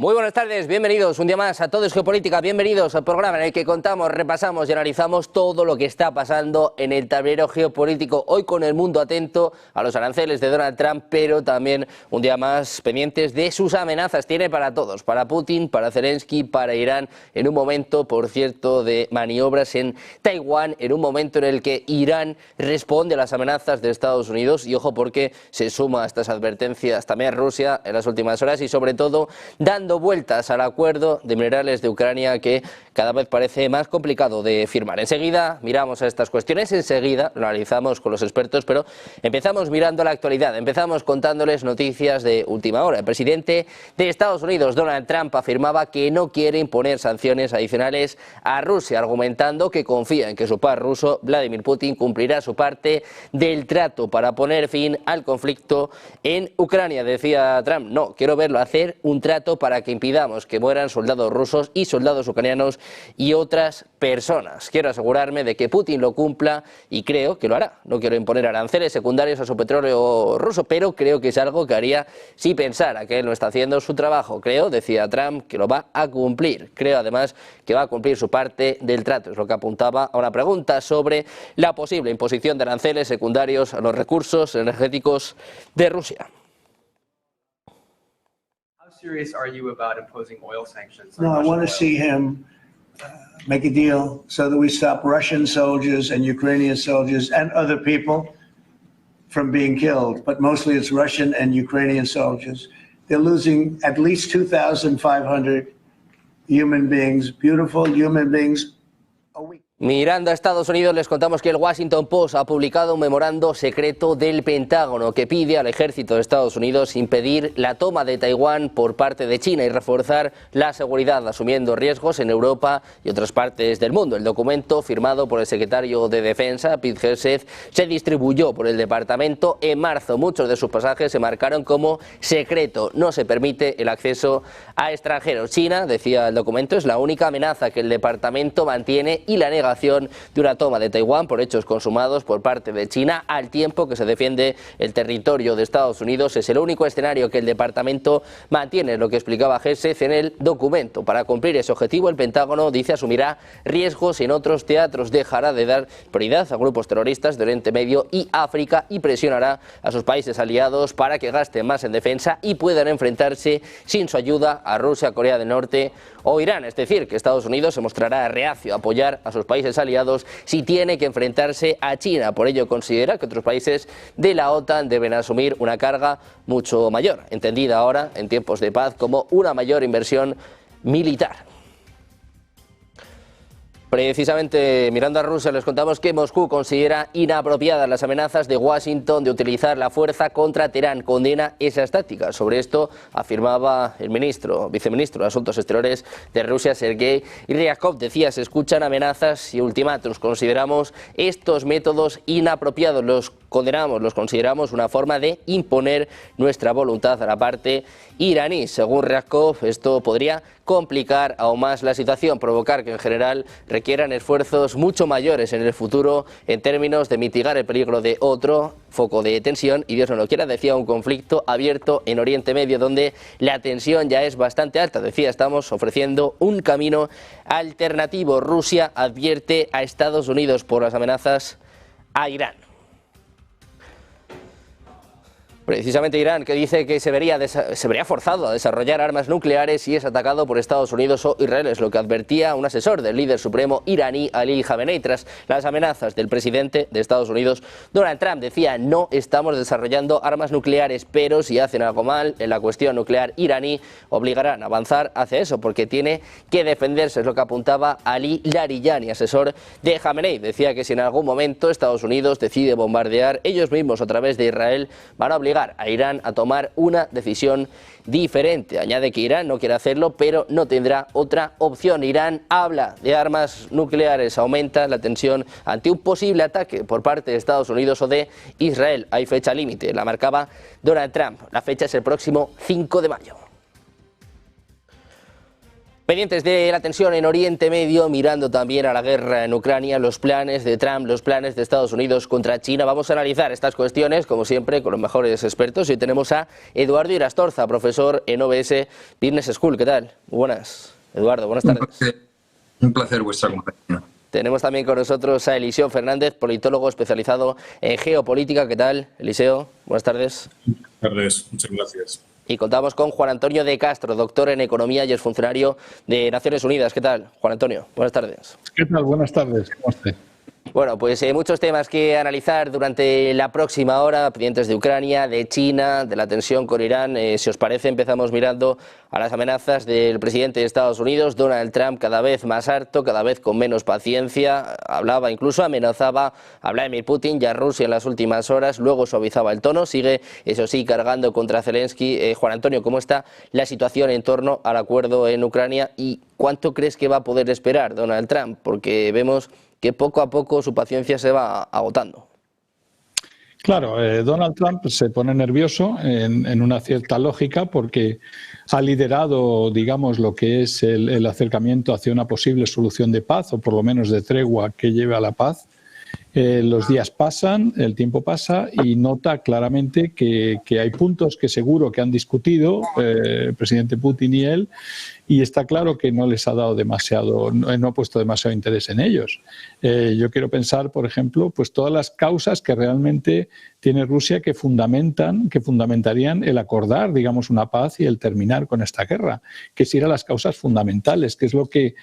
Muy buenas tardes, bienvenidos un día más a Todo es Geopolítica, bienvenidos al programa en el que contamos, repasamos y analizamos todo lo que está pasando en el tablero geopolítico, hoy con el mundo atento a los aranceles de Donald Trump, pero también un día más pendientes de sus amenazas. Tiene para todos, para Putin, para Zelensky, para Irán, en un momento, por cierto, de maniobras en Taiwán, en un momento en el que Irán responde a las amenazas de Estados Unidos, y ojo porque se suma a estas advertencias también Rusia en las últimas horas y sobre todo dando vueltas al acuerdo de minerales de Ucrania que cada vez parece más complicado de firmar. Enseguida miramos a estas cuestiones, enseguida lo analizamos con los expertos, pero empezamos mirando la actualidad, empezamos contándoles noticias de última hora. El presidente de Estados Unidos, Donald Trump, afirmaba que no quiere imponer sanciones adicionales a Rusia, argumentando que confía en que su par ruso, Vladimir Putin, cumplirá su parte del trato para poner fin al conflicto en Ucrania. Decía Trump, no, quiero verlo hacer un trato para que impidamos que mueran soldados rusos y soldados ucranianos y otras personas. Quiero asegurarme de que Putin lo cumpla y creo que lo hará. No quiero imponer aranceles secundarios a su petróleo ruso, pero creo que es algo que haría si pensara que él no está haciendo su trabajo. Creo, decía Trump, que lo va a cumplir. Creo además que va a cumplir su parte del trato. Es lo que apuntaba a una pregunta sobre la posible imposición de aranceles secundarios a los recursos energéticos de Rusia. Serious are you about imposing oil sanctions? No, I want to see him make a deal so that we stop Russian soldiers and Ukrainian soldiers and other people from being killed. But mostly it's Russian and Ukrainian soldiers. They're losing at least 2,500 human beings, beautiful human beings, a week. Mirando a Estados Unidos, les contamos que el Washington Post ha publicado un memorando secreto del Pentágono que pide al ejército de Estados Unidos impedir la toma de Taiwán por parte de China y reforzar la seguridad, asumiendo riesgos en Europa y otras partes del mundo. El documento, firmado por el secretario de Defensa, Pete Hegseth, se distribuyó por el departamento en marzo. Muchos de sus pasajes se marcaron como secreto. No se permite el acceso a extranjeros. China, decía el documento, es la única amenaza que el departamento mantiene y la negación de una toma de Taiwán por hechos consumados por parte de China, al tiempo que se defiende el territorio de Estados Unidos. Es el único escenario que el departamento mantiene, lo que explicaba Hegseth en el documento. Para cumplir ese objetivo, el Pentágono, dice, asumirá riesgos en otros teatros, dejará de dar prioridad a grupos terroristas de Oriente Medio y África y presionará a sus países aliados para que gasten más en defensa y puedan enfrentarse sin su ayuda a Rusia, Corea del Norte o Irán. Es decir, que Estados Unidos se mostrará reacio a apoyar a sus países aliados si tiene que enfrentarse a China. Por ello considera que otros países de la OTAN deben asumir una carga mucho mayor, entendida ahora en tiempos de paz como una mayor inversión militar. Precisamente mirando a Rusia, les contamos que Moscú considera inapropiadas las amenazas de Washington de utilizar la fuerza contra Teherán, condena esas tácticas. Sobre esto afirmaba el viceministro de Asuntos Exteriores de Rusia, Sergei Ryabkov, decía, se escuchan amenazas y ultimátums, consideramos estos métodos inapropiados, los condenamos, los consideramos una forma de imponer nuestra voluntad a la parte iraní. Según Ryabkov, esto podría complicar aún más la situación, provocar que en general requieran esfuerzos mucho mayores en el futuro en términos de mitigar el peligro de otro foco de tensión, y Dios no lo quiera, decía, un conflicto abierto en Oriente Medio donde la tensión ya es bastante alta. Decía, estamos ofreciendo un camino alternativo. Rusia advierte a Estados Unidos por las amenazas a Irán. Precisamente Irán, que dice que se vería forzado a desarrollar armas nucleares si es atacado por Estados Unidos o Israel, es lo que advertía un asesor del líder supremo iraní, Ali Khamenei, tras las amenazas del presidente de Estados Unidos, Donald Trump. Decía, no estamos desarrollando armas nucleares, pero si hacen algo mal en la cuestión nuclear iraní, obligarán a avanzar hacia eso, porque tiene que defenderse, es lo que apuntaba Ali Larijani, asesor de Khamenei. Decía que si en algún momento Estados Unidos decide bombardear ellos mismos a través de Israel, van a obligar a Irán a tomar una decisión diferente. Añade que Irán no quiere hacerlo, pero no tendrá otra opción. Irán habla de armas nucleares, aumenta la tensión ante un posible ataque por parte de Estados Unidos o de Israel. Hay fecha límite, la marcaba Donald Trump. La fecha es el próximo 5 de mayo. Pendientes de la tensión en Oriente Medio, mirando también a la guerra en Ucrania, los planes de Trump, los planes de Estados Unidos contra China. Vamos a analizar estas cuestiones, como siempre, con los mejores expertos. Hoy tenemos a Eduardo Irastorza, profesor en OBS Business School. ¿Qué tal? Muy buenas. Eduardo, buenas tardes. Un placer vuestra compañía. Tenemos también con nosotros a Eliseo Fernández, politólogo especializado en geopolítica. ¿Qué tal, Eliseo? Buenas tardes. Buenas tardes, muchas gracias. Y contamos con Juan Antonio de Castro, doctor en Economía y exfuncionario de Naciones Unidas. ¿Qué tal, Juan Antonio? Buenas tardes. ¿Qué tal? Buenas tardes. ¿Cómo estás? Bueno, pues muchos temas que analizar durante la próxima hora, pendientes de Ucrania, de China, de la tensión con Irán. Si os parece, empezamos mirando a las amenazas del presidente de Estados Unidos, Donald Trump, cada vez más harto, cada vez con menos paciencia. Hablaba, incluso amenazaba a Vladimir Putin y a Rusia en las últimas horas, luego suavizaba el tono, sigue, eso sí, cargando contra Zelensky. Juan Antonio, ¿cómo está la situación en torno al acuerdo en Ucrania y cuánto crees que va a poder esperar Donald Trump? Porque vemos que poco a poco su paciencia se va agotando. Claro, Donald Trump se pone nervioso en una cierta lógica porque ha liderado, digamos, lo que es el acercamiento hacia una posible solución de paz o por lo menos de tregua que lleve a la paz. Los días pasan, el tiempo pasa y nota claramente que hay puntos que seguro que han discutido el presidente Putin y él, y está claro que no les ha dado demasiado, no ha puesto demasiado interés en ellos. Yo quiero pensar, por ejemplo, pues todas las causas que realmente tiene Rusia que fundamentarían el acordar, digamos, una paz y el terminar con esta guerra, que serían las causas fundamentales, que es lo que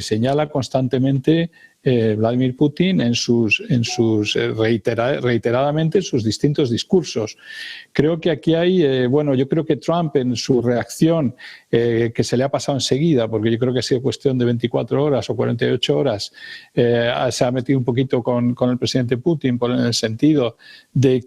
señala constantemente Vladimir Putin reiteradamente en sus distintos discursos. Creo que aquí hay, yo creo que Trump en su reacción, que se le ha pasado enseguida, porque yo creo que ha sido cuestión de 24 horas o 48 horas, se ha metido un poquito con el presidente Putin en el sentido de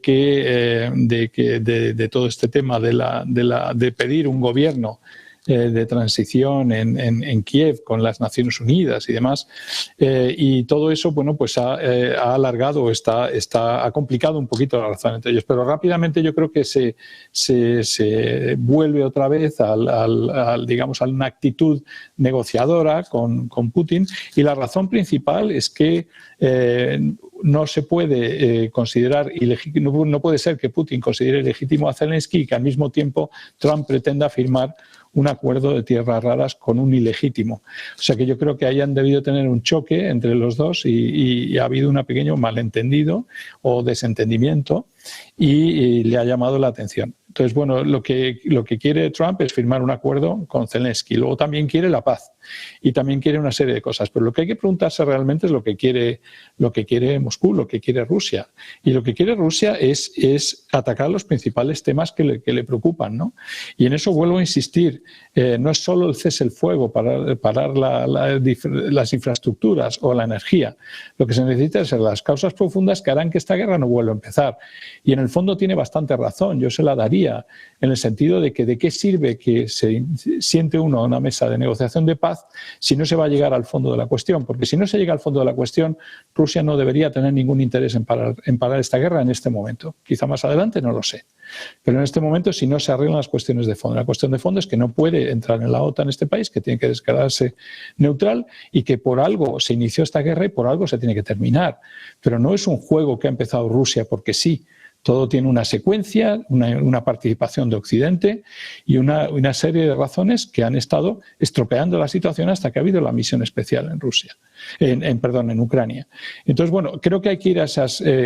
todo este tema de pedir un gobierno de transición en Kiev con las Naciones Unidas y demás, y todo eso, bueno, pues ha alargado, ha complicado un poquito la relación entre ellos, pero rápidamente yo creo que se vuelve otra vez digamos, a una actitud negociadora con Putin, y la razón principal es que no se puede considerar ilegítimo, no puede ser que Putin considere ilegítimo a Zelensky y que al mismo tiempo Trump pretenda firmar un acuerdo de tierras raras con un ilegítimo. O sea que yo creo que hayan debido tener un choque entre los dos y ha habido un pequeño malentendido o desentendimiento y le ha llamado la atención. Entonces, bueno, lo que quiere Trump es firmar un acuerdo con Zelensky. Luego también quiere la paz y también quiere una serie de cosas. Pero lo que hay que preguntarse realmente es lo que quiere Moscú, lo que quiere Rusia. Y lo que quiere Rusia es atacar los principales temas que le preocupan, ¿no? Y en eso vuelvo a insistir. No es solo el cese el fuego, parar las infraestructuras o la energía. Lo que se necesita es las causas profundas que harán que esta guerra no vuelva a empezar. Y en el fondo tiene bastante razón. Yo se la daría en el sentido de que de qué sirve que se siente uno a una mesa de negociación de paz si no se va a llegar al fondo de la cuestión. Porque si no se llega al fondo de la cuestión, Rusia no debería tener ningún interés en parar esta guerra en este momento. Quizá más adelante, no lo sé. Pero en este momento, si no se arreglan las cuestiones de fondo. La cuestión de fondo es que no puede entrar en la OTAN este país, que tiene que declararse neutral y que por algo se inició esta guerra y por algo se tiene que terminar. Pero no es un juego que ha empezado Rusia porque sí. Todo tiene una secuencia, una participación de Occidente y una serie de razones que han estado estropeando la situación hasta que ha habido la misión especial en Rusia, en Ucrania. Entonces, bueno, creo que hay que ir a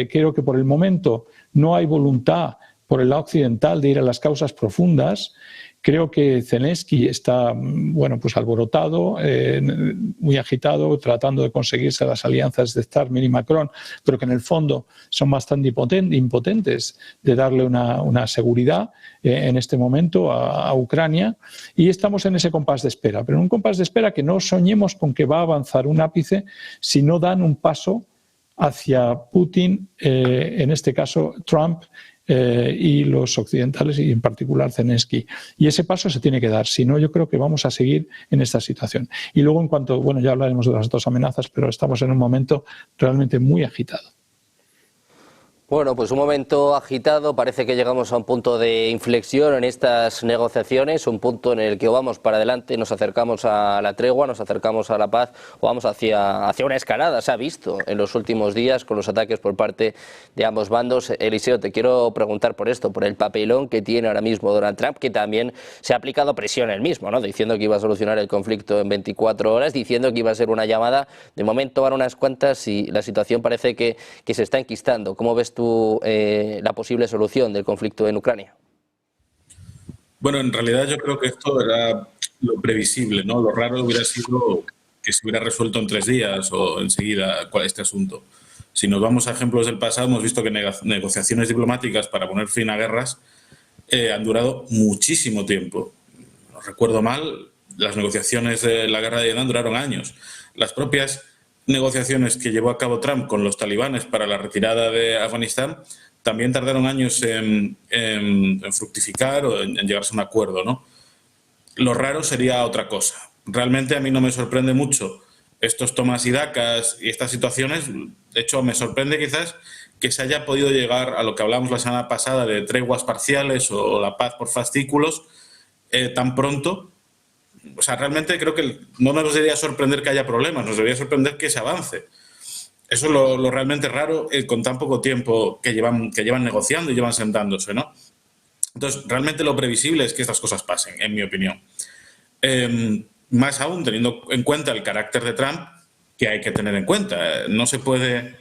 creo que por el momento no hay voluntad por el lado occidental de ir a las causas profundas. Creo que Zelensky está, bueno, pues alborotado, muy agitado, tratando de conseguirse las alianzas de Starmer y Macron, pero que en el fondo son bastante impotentes de darle una seguridad en este momento a Ucrania. Y estamos en ese compás de espera, pero en un compás de espera que no soñemos con que va a avanzar un ápice si no dan un paso hacia Putin, en este caso Trump, y los occidentales y en particular Zelensky. Y ese paso se tiene que dar, si no yo creo que vamos a seguir en esta situación. Y luego en cuanto, bueno, ya hablaremos de las dos amenazas, pero estamos en un momento realmente muy agitado. Bueno, pues un momento agitado, parece que llegamos a un punto de inflexión en estas negociaciones, un punto en el que vamos para adelante, nos acercamos a la tregua, nos acercamos a la paz o vamos hacia una escalada, se ha visto en los últimos días con los ataques por parte de ambos bandos. Eliseo, te quiero preguntar por esto, por el papelón que tiene ahora mismo Donald Trump, que también se ha aplicado presión él mismo, ¿no? Diciendo que iba a solucionar el conflicto en 24 horas, diciendo que iba a ser una llamada, de momento van unas cuantas y la situación parece que se está enquistando. ¿Cómo ves tú la posible solución del conflicto en Ucrania? Bueno, en realidad yo creo que esto era lo previsible, ¿no? Lo raro hubiera sido que se hubiera resuelto en 3 días o enseguida este asunto. Si nos vamos a ejemplos del pasado, hemos visto que negociaciones diplomáticas para poner fin a guerras han durado muchísimo tiempo. No recuerdo mal, las negociaciones de la guerra de Vietnam duraron años. Las propias negociaciones que llevó a cabo Trump con los talibanes para la retirada de Afganistán también tardaron años en fructificar o en llegarse a un acuerdo, ¿no? Lo raro sería otra cosa. Realmente a mí no me sorprende mucho estos tomas y dacas y estas situaciones. De hecho, me sorprende quizás que se haya podido llegar a lo que hablamos la semana pasada de treguas parciales o la paz por fascículos tan pronto. O sea, realmente creo que no nos debería sorprender que haya problemas, nos debería sorprender que se avance. Eso es lo realmente raro con tan poco tiempo que llevan negociando y llevan sentándose, ¿no? Entonces, realmente lo previsible es que estas cosas pasen, en mi opinión. Más aún teniendo en cuenta el carácter de Trump, que hay que tener en cuenta. No se puede,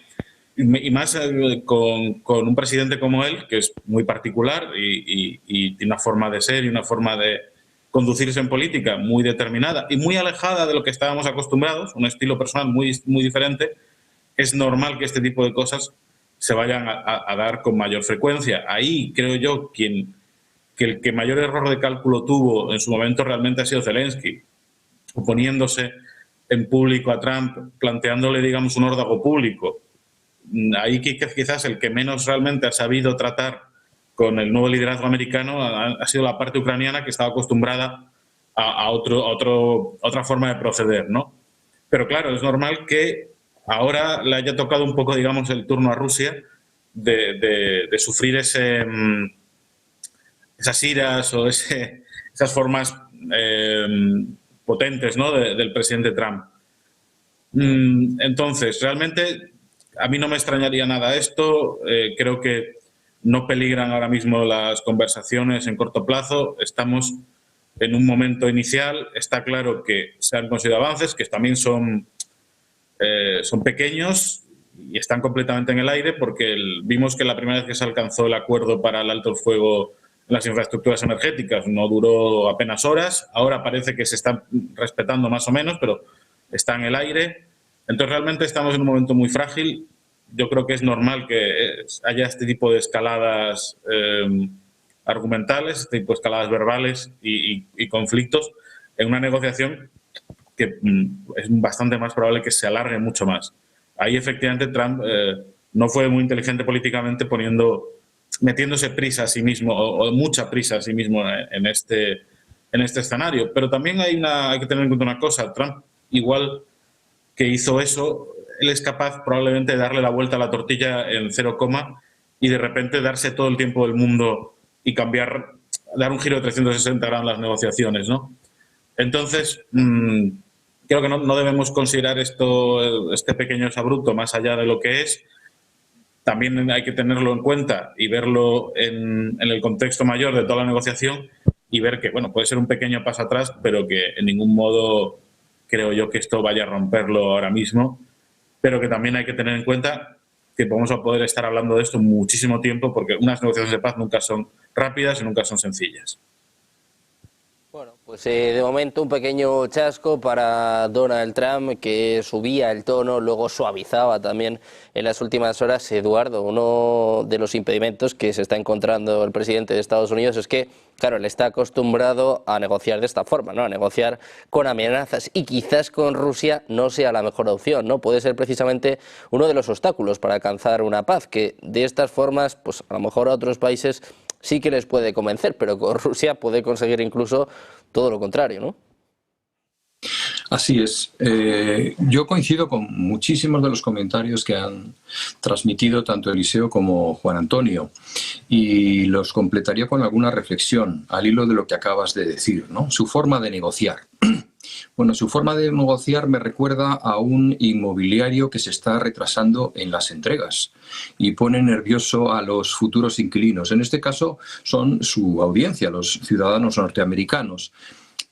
y más con un presidente como él, que es muy particular y tiene una forma de ser y una forma de conducirse en política muy determinada y muy alejada de lo que estábamos acostumbrados, un estilo personal muy diferente. Es normal que este tipo de cosas se vayan a dar con mayor frecuencia. Ahí creo yo que el que mayor error de cálculo tuvo en su momento realmente ha sido Zelensky, oponiéndose en público a Trump, planteándole, digamos, un órdago público. Ahí quizás el que menos realmente ha sabido tratar con el nuevo liderazgo americano ha sido la parte ucraniana, que estaba acostumbrada a otra forma de proceder, ¿no? Pero claro, es normal que ahora le haya tocado un poco, digamos, el turno a Rusia de sufrir esas iras o esas formas potentes, ¿no?, del presidente Trump. Entonces, realmente a mí no me extrañaría nada esto. Creo que no peligran ahora mismo las conversaciones en corto plazo. Estamos en un momento inicial. Está claro que se han conseguido avances, que también son pequeños y están completamente en el aire, porque vimos que la primera vez que se alcanzó el acuerdo para el alto el fuego en las infraestructuras energéticas no duró apenas horas. Ahora parece que se están respetando más o menos, pero está en el aire. Entonces realmente estamos en un momento muy frágil. Yo creo que es normal que haya este tipo de escaladas argumentales, este tipo de escaladas verbales y conflictos en una negociación que es bastante más probable que se alargue mucho más. Ahí efectivamente Trump no fue muy inteligente políticamente metiéndose prisa a sí mismo o mucha prisa a sí mismo en este escenario. Pero también hay que tener en cuenta una cosa. Trump, igual que hizo eso, él es capaz probablemente de darle la vuelta a la tortilla en 0, y de repente darse todo el tiempo del mundo y dar un giro de 360 grados en las negociaciones, ¿no? Entonces, creo que no debemos considerar este pequeño exabrupto más allá de lo que es. También hay que tenerlo en cuenta y verlo en el contexto mayor de toda la negociación y ver que, bueno, puede ser un pequeño paso atrás, pero que en ningún modo creo yo que esto vaya a romperlo ahora mismo, pero que también hay que tener en cuenta que vamos a poder estar hablando de esto muchísimo tiempo, porque unas negociaciones de paz nunca son rápidas y nunca son sencillas. Bueno, pues de momento un pequeño chasco para Donald Trump, que subía el tono, luego suavizaba también en las últimas horas. Eduardo, uno de los impedimentos que se está encontrando el presidente de Estados Unidos es que, claro, él está acostumbrado a negociar de esta forma, ¿no?, a negociar con amenazas, y quizás con Rusia no sea la mejor opción, ¿no? Puede ser precisamente uno de los obstáculos para alcanzar una paz, que de estas formas, pues a lo mejor a otros países sí que les puede convencer, pero con Rusia puede conseguir incluso todo lo contrario, ¿no? Así es. Yo coincido con muchísimos de los comentarios que han transmitido tanto Eliseo como Juan Antonio y los completaría con alguna reflexión al hilo de lo que acabas de decir, ¿no? Su forma de negociar. Bueno, su forma de negociar me recuerda a un inmobiliario que se está retrasando en las entregas y pone nervioso a los futuros inquilinos. En este caso son su audiencia, los ciudadanos norteamericanos.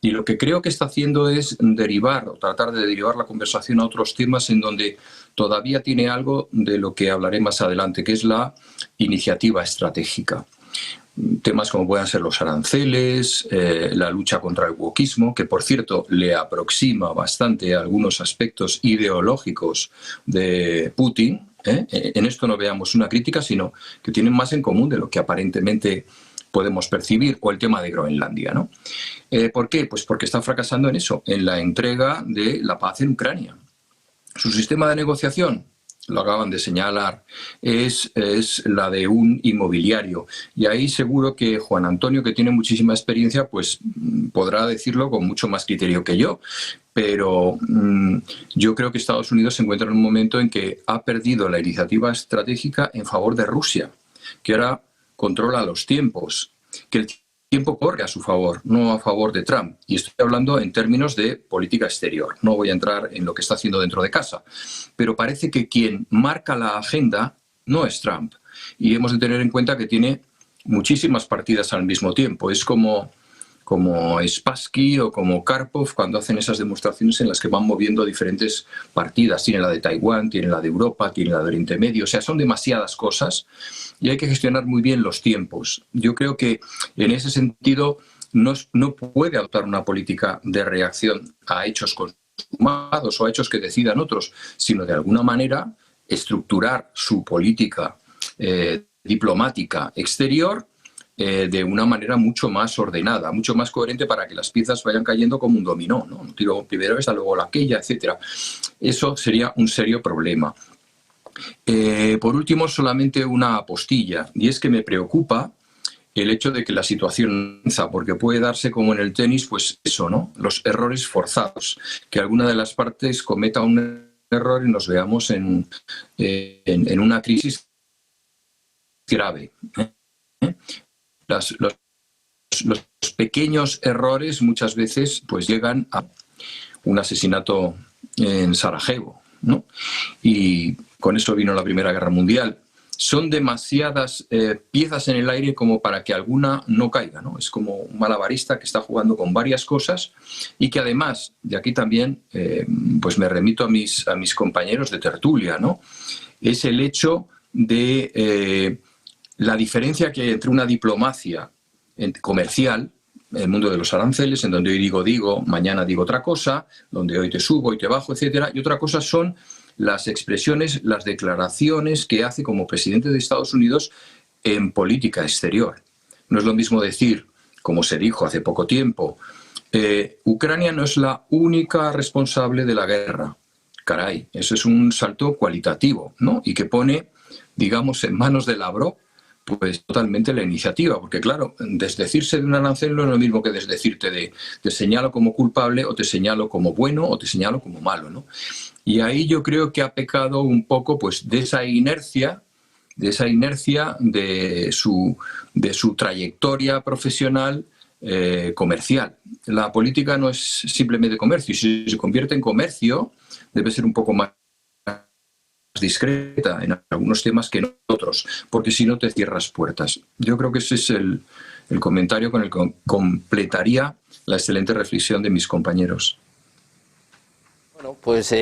Y lo que creo que está haciendo es derivar o tratar de derivar la conversación a otros temas en donde todavía tiene algo de lo que hablaré más adelante, que es la iniciativa estratégica. Temas como puedan ser los aranceles, la lucha contra el wokismo, que por cierto le aproxima bastante a algunos aspectos ideológicos de Putin. En esto no veamos una crítica, sino que tienen más en común de lo que aparentemente podemos percibir, o el tema de Groenlandia, ¿no? ¿Por qué? Pues porque está fracasando en eso, en la entrega de la paz en Ucrania. Su sistema de negociación, lo acaban de señalar, es la de un inmobiliario. Y ahí seguro que Juan Antonio, que tiene muchísima experiencia, pues podrá decirlo con mucho más criterio que yo. Pero yo creo que Estados Unidos se encuentra en un momento en que ha perdido la iniciativa estratégica en favor de Rusia, que ahora controla los tiempos, que el tiempo corre a su favor, no a favor de Trump. Y estoy hablando en términos de política exterior. No voy a entrar en lo que está haciendo dentro de casa. Pero parece que quien marca la agenda no es Trump. Y hemos de tener en cuenta que tiene muchísimas partidas al mismo tiempo. Es como Spassky o como Karpov cuando hacen esas demostraciones en las que van moviendo diferentes partidas. Tiene la de Taiwán, tiene la de Europa, tiene la de Oriente Medio. O sea, son demasiadas cosas y hay que gestionar muy bien los tiempos. Yo creo que en ese sentido no puede adoptar una política de reacción a hechos consumados o a hechos que decidan otros, sino de alguna manera estructurar su política diplomática exterior de una manera mucho más ordenada, mucho más coherente para que las piezas vayan cayendo como un dominó, ¿no? Tiro primero esta, luego aquella, etcétera. Eso sería un serio problema. Por último, solamente una apostilla, y es que me preocupa el hecho de que la situación, porque puede darse como en el tenis, pues eso, ¿no? Los errores forzados, que alguna de las partes cometa un error y nos veamos en una crisis grave. Los pequeños errores muchas veces pues llegan a un asesinato en Sarajevo, ¿no? Y con eso vino la Primera Guerra Mundial. Son demasiadas piezas en el aire como para que alguna no caiga, ¿no? Es como un malabarista que está jugando con varias cosas y que además, de aquí también, pues me remito a mis compañeros de tertulia, ¿no? Es el hecho de la diferencia que hay entre una diplomacia comercial, el mundo de los aranceles, en donde hoy digo, mañana digo otra cosa, donde hoy te subo, hoy te bajo, etcétera, y otra cosa son las expresiones, las declaraciones que hace como presidente de Estados Unidos en política exterior. No es lo mismo decir, como se dijo hace poco tiempo, Ucrania no es la única responsable de la guerra. Caray, eso es un salto cualitativo, ¿no? Y que pone, digamos, en manos de Lavrov, pues totalmente la iniciativa, porque claro, desdecirse de un arancel no es lo mismo que desdecirte te señalo como culpable o te señalo como bueno o te señalo como malo, ¿no? Y ahí yo creo que ha pecado un poco pues de esa inercia de su trayectoria profesional comercial. La política no es simplemente comercio, y si se convierte en comercio debe ser un poco más discreta en algunos temas que en otros, porque si no te cierras puertas. Yo creo que ese es el comentario con el que completaría la excelente reflexión de mis compañeros. Bueno, pues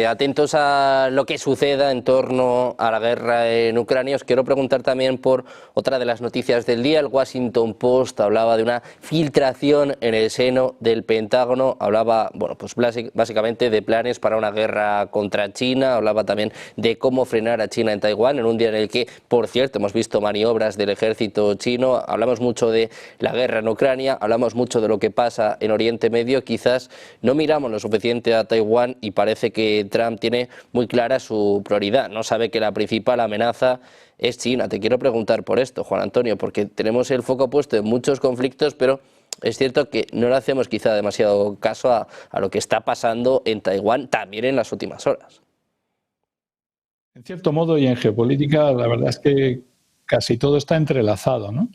atentos a lo que suceda en torno a la guerra en Ucrania. Os quiero preguntar también por otra de las noticias del día. El Washington Post hablaba de una filtración en el seno del Pentágono. Hablaba, bueno, pues básicamente de planes para una guerra contra China. Hablaba también de cómo frenar a China en Taiwán, en un día en el que, por cierto, hemos visto maniobras del ejército chino. Hablamos mucho de la guerra en Ucrania, hablamos mucho de lo que pasa en Oriente Medio. Quizás no miramos lo suficiente a Taiwán y parece que Trump tiene muy clara su prioridad. No sabe que la principal amenaza es China. Te quiero preguntar por esto, Juan Antonio, porque tenemos el foco puesto en muchos conflictos, pero es cierto que no le hacemos quizá demasiado caso a lo que está pasando en Taiwán también en las últimas horas. En cierto modo, y en geopolítica, la verdad es que casi todo está entrelazado, ¿no?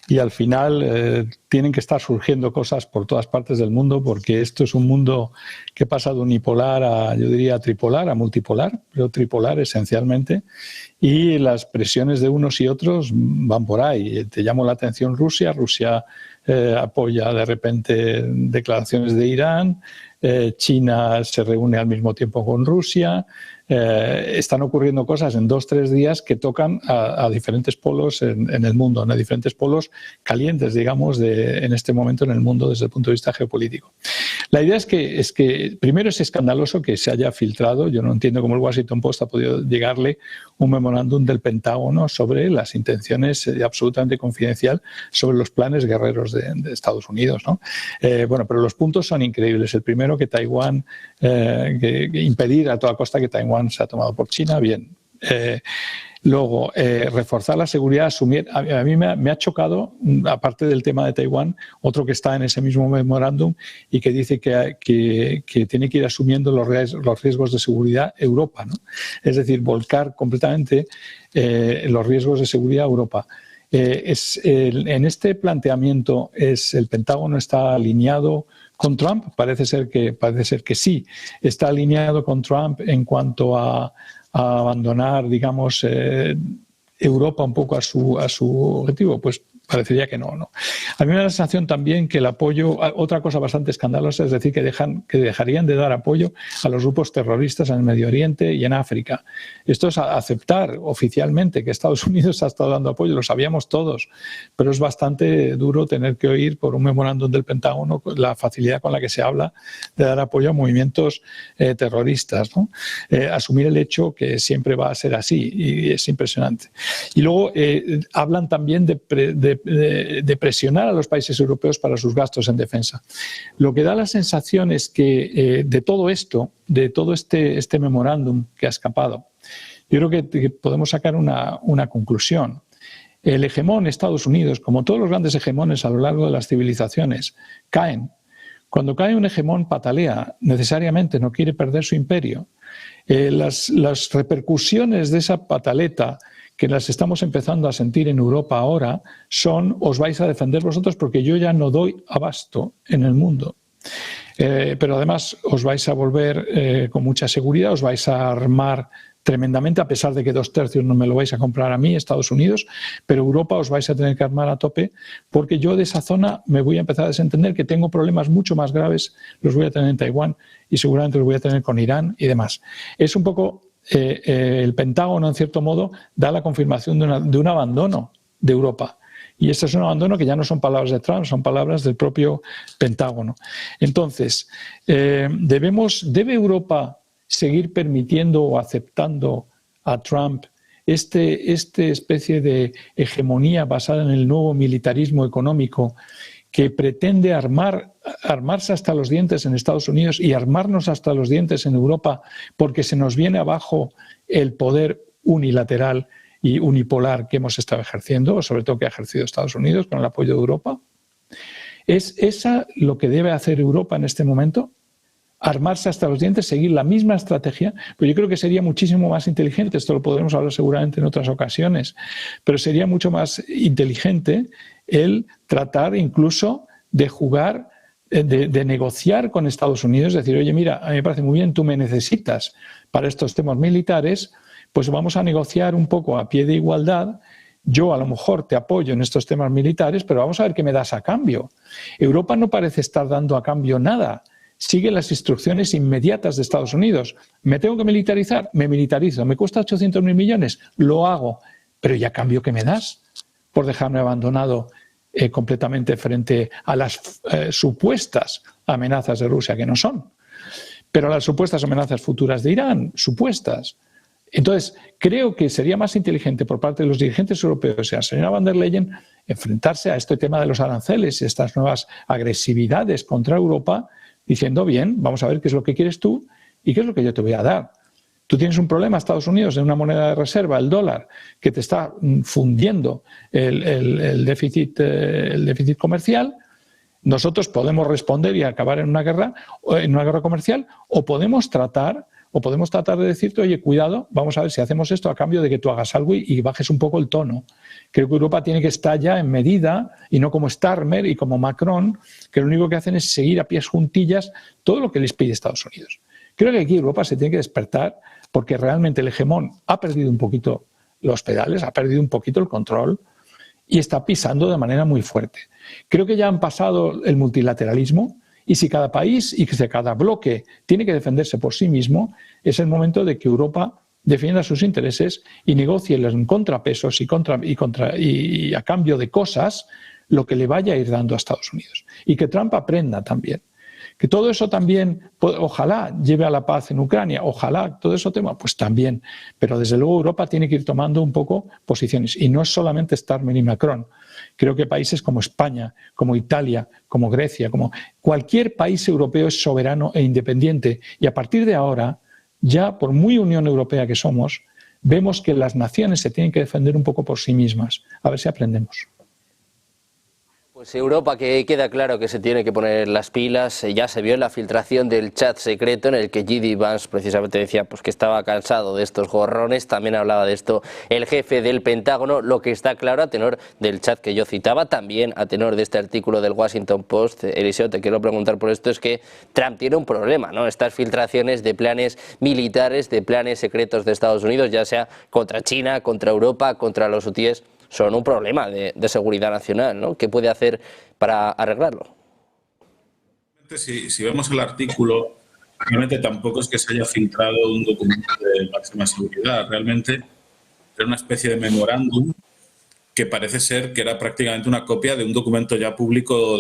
Y al final tienen que estar surgiendo cosas por todas partes del mundo, porque esto es un mundo que pasa de unipolar a, yo diría, tripolar, a multipolar, pero tripolar esencialmente, y las presiones de unos y otros van por ahí. Te llamó la atención Rusia apoya de repente declaraciones de Irán, China se reúne al mismo tiempo con Rusia. Están ocurriendo cosas en 2 o 3 días que tocan a diferentes polos en el mundo, a diferentes polos calientes, digamos, en este momento en el mundo desde el punto de vista geopolítico. La idea es que primero es escandaloso que se haya filtrado. Yo no entiendo cómo el Washington Post ha podido llegarle un memorándum del Pentágono sobre las intenciones absolutamente confidencial sobre los planes guerreros de Estados Unidos, ¿no? Bueno, pero los puntos son increíbles. El primero, que Taiwán, que impedir a toda costa que Taiwán sea tomado por China, bien. Luego, reforzar la seguridad, asumir. A mí me ha chocado, aparte del tema de Taiwán, otro que está en ese mismo memorándum y que dice que tiene que ir asumiendo los riesgos de seguridad Europa, ¿no? Es decir, volcar completamente los riesgos de seguridad a Europa. En este planteamiento, el Pentágono está alineado con Trump. Parece ser que sí. Está alineado con Trump en cuanto a abandonar, digamos, Europa un poco a su objetivo. Pues parecería que no. A mí me da la sensación también que el apoyo, otra cosa bastante escandalosa, es decir, que dejarían de dar apoyo a los grupos terroristas en el Medio Oriente y en África. Esto es aceptar oficialmente que Estados Unidos ha estado dando apoyo, lo sabíamos todos, pero es bastante duro tener que oír por un memorándum del Pentágono la facilidad con la que se habla de dar apoyo a movimientos terroristas, ¿no? Asumir el hecho que siempre va a ser así, y es impresionante. Y luego hablan también de presionar a los países europeos para sus gastos en defensa. Lo que da la sensación es que de todo esto, de todo este memorándum que ha escapado, yo creo que podemos sacar una conclusión. El hegemón Estados Unidos, como todos los grandes hegemones a lo largo de las civilizaciones, caen. Cuando cae un hegemón, patalea, necesariamente no quiere perder su imperio. Las repercusiones de esa pataleta, que las estamos empezando a sentir en Europa ahora, os vais a defender vosotros porque yo ya no doy abasto en el mundo. Pero además os vais a volver con mucha seguridad, os vais a armar tremendamente, a pesar de que 2/3 no me lo vais a comprar a mí, Estados Unidos, pero Europa os vais a tener que armar a tope, porque yo de esa zona me voy a empezar a desentender que tengo problemas mucho más graves, los voy a tener en Taiwán y seguramente los voy a tener con Irán y demás. Es un poco... el Pentágono, en cierto modo, da la confirmación de un abandono de Europa. Y este es un abandono que ya no son palabras de Trump, son palabras del propio Pentágono. Entonces, ¿debe Europa seguir permitiendo o aceptando a Trump esta especie de hegemonía basada en el nuevo militarismo económico que pretende armarse hasta los dientes en Estados Unidos y armarnos hasta los dientes en Europa porque se nos viene abajo el poder unilateral y unipolar que hemos estado ejerciendo, sobre todo que ha ejercido Estados Unidos con el apoyo de Europa? ¿Es esa lo que debe hacer Europa en este momento? ¿Armarse hasta los dientes, seguir la misma estrategia? Pues yo creo que sería muchísimo más inteligente, esto lo podremos hablar seguramente en otras ocasiones, pero sería mucho más inteligente el tratar incluso de jugar, de negociar con Estados Unidos, decir, oye, mira, a mí me parece muy bien, tú me necesitas para estos temas militares, pues vamos a negociar un poco a pie de igualdad. Yo a lo mejor te apoyo en estos temas militares, pero vamos a ver qué me das a cambio. Europa no parece estar dando a cambio nada. Sigue las instrucciones inmediatas de Estados Unidos. ¿Me tengo que militarizar? Me militarizo. ¿Me cuesta 800.000 millones? Lo hago. Pero ¿y a cambio qué me das por dejarme abandonado completamente frente a las supuestas amenazas de Rusia, que no son? Pero las supuestas amenazas futuras de Irán, supuestas. Entonces, creo que sería más inteligente por parte de los dirigentes europeos y a la señora von der Leyen enfrentarse a este tema de los aranceles y estas nuevas agresividades contra Europa, diciendo, bien, vamos a ver qué es lo que quieres tú y qué es lo que yo te voy a dar. Tú tienes un problema, Estados Unidos, en una moneda de reserva, el dólar, que te está fundiendo el déficit comercial. nosotros podemos responder y acabar en una guerra comercial, o podemos tratar de decirte, oye, cuidado, vamos a ver si hacemos esto a cambio de que tú hagas algo y bajes un poco el tono. Creo que Europa tiene que estar ya en medida, y no como Starmer y como Macron, que lo único que hacen es seguir a pies juntillas todo lo que les pide Estados Unidos. Creo que aquí Europa se tiene que despertar, porque realmente el hegemón ha perdido un poquito los pedales, ha perdido un poquito el control y está pisando de manera muy fuerte. Creo que ya han pasado el multilateralismo, y si cada país y si cada bloque tiene que defenderse por sí mismo, es el momento de que Europa defienda sus intereses y negocie los contrapesos y a cambio de cosas lo que le vaya a ir dando a Estados Unidos. Y que Trump aprenda también. Que todo eso también, ojalá lleve a la paz en Ucrania, ojalá todo eso tema, pues también. Pero desde luego Europa tiene que ir tomando un poco posiciones. Y no es solamente Starmer y Macron. Creo que países como España, como Italia, como Grecia, como cualquier país europeo es soberano e independiente. Y a partir de ahora, ya por muy Unión Europea que somos, vemos que las naciones se tienen que defender un poco por sí mismas. A ver si aprendemos. Pues Europa, que queda claro que se tiene que poner las pilas. Ya se vio en la filtración del chat secreto en el que J.D. Vance precisamente decía pues que estaba cansado de estos gorrones. También hablaba de esto el jefe del Pentágono. Lo que está claro a tenor del chat que yo citaba, también a tenor de este artículo del Washington Post, Eliseo, te quiero preguntar por esto, es que Trump tiene un problema, ¿no? Estas filtraciones de planes militares, de planes secretos de Estados Unidos, ya sea contra China, contra Europa, contra los hutíes, son un problema de seguridad nacional, ¿no? ¿Qué puede hacer para arreglarlo? Si vemos el artículo, realmente tampoco es que se haya filtrado un documento de máxima seguridad. Realmente era una especie de memorándum que parece ser que era prácticamente una copia de un documento ya público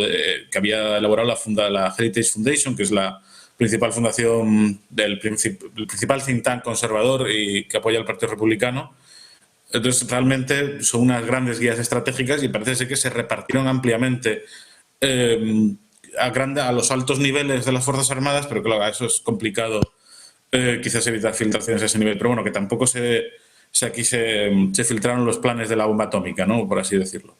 que había elaborado la Heritage Foundation, que es la principal fundación el principal think tank conservador y que apoya al Partido Republicano. Entonces, realmente son unas grandes guías estratégicas y parece ser que se repartieron ampliamente a los altos niveles de las Fuerzas Armadas, pero claro, eso es complicado quizás evitar filtraciones a ese nivel. Pero bueno, que tampoco aquí se filtraron los planes de la bomba atómica, ¿no? Por así decirlo.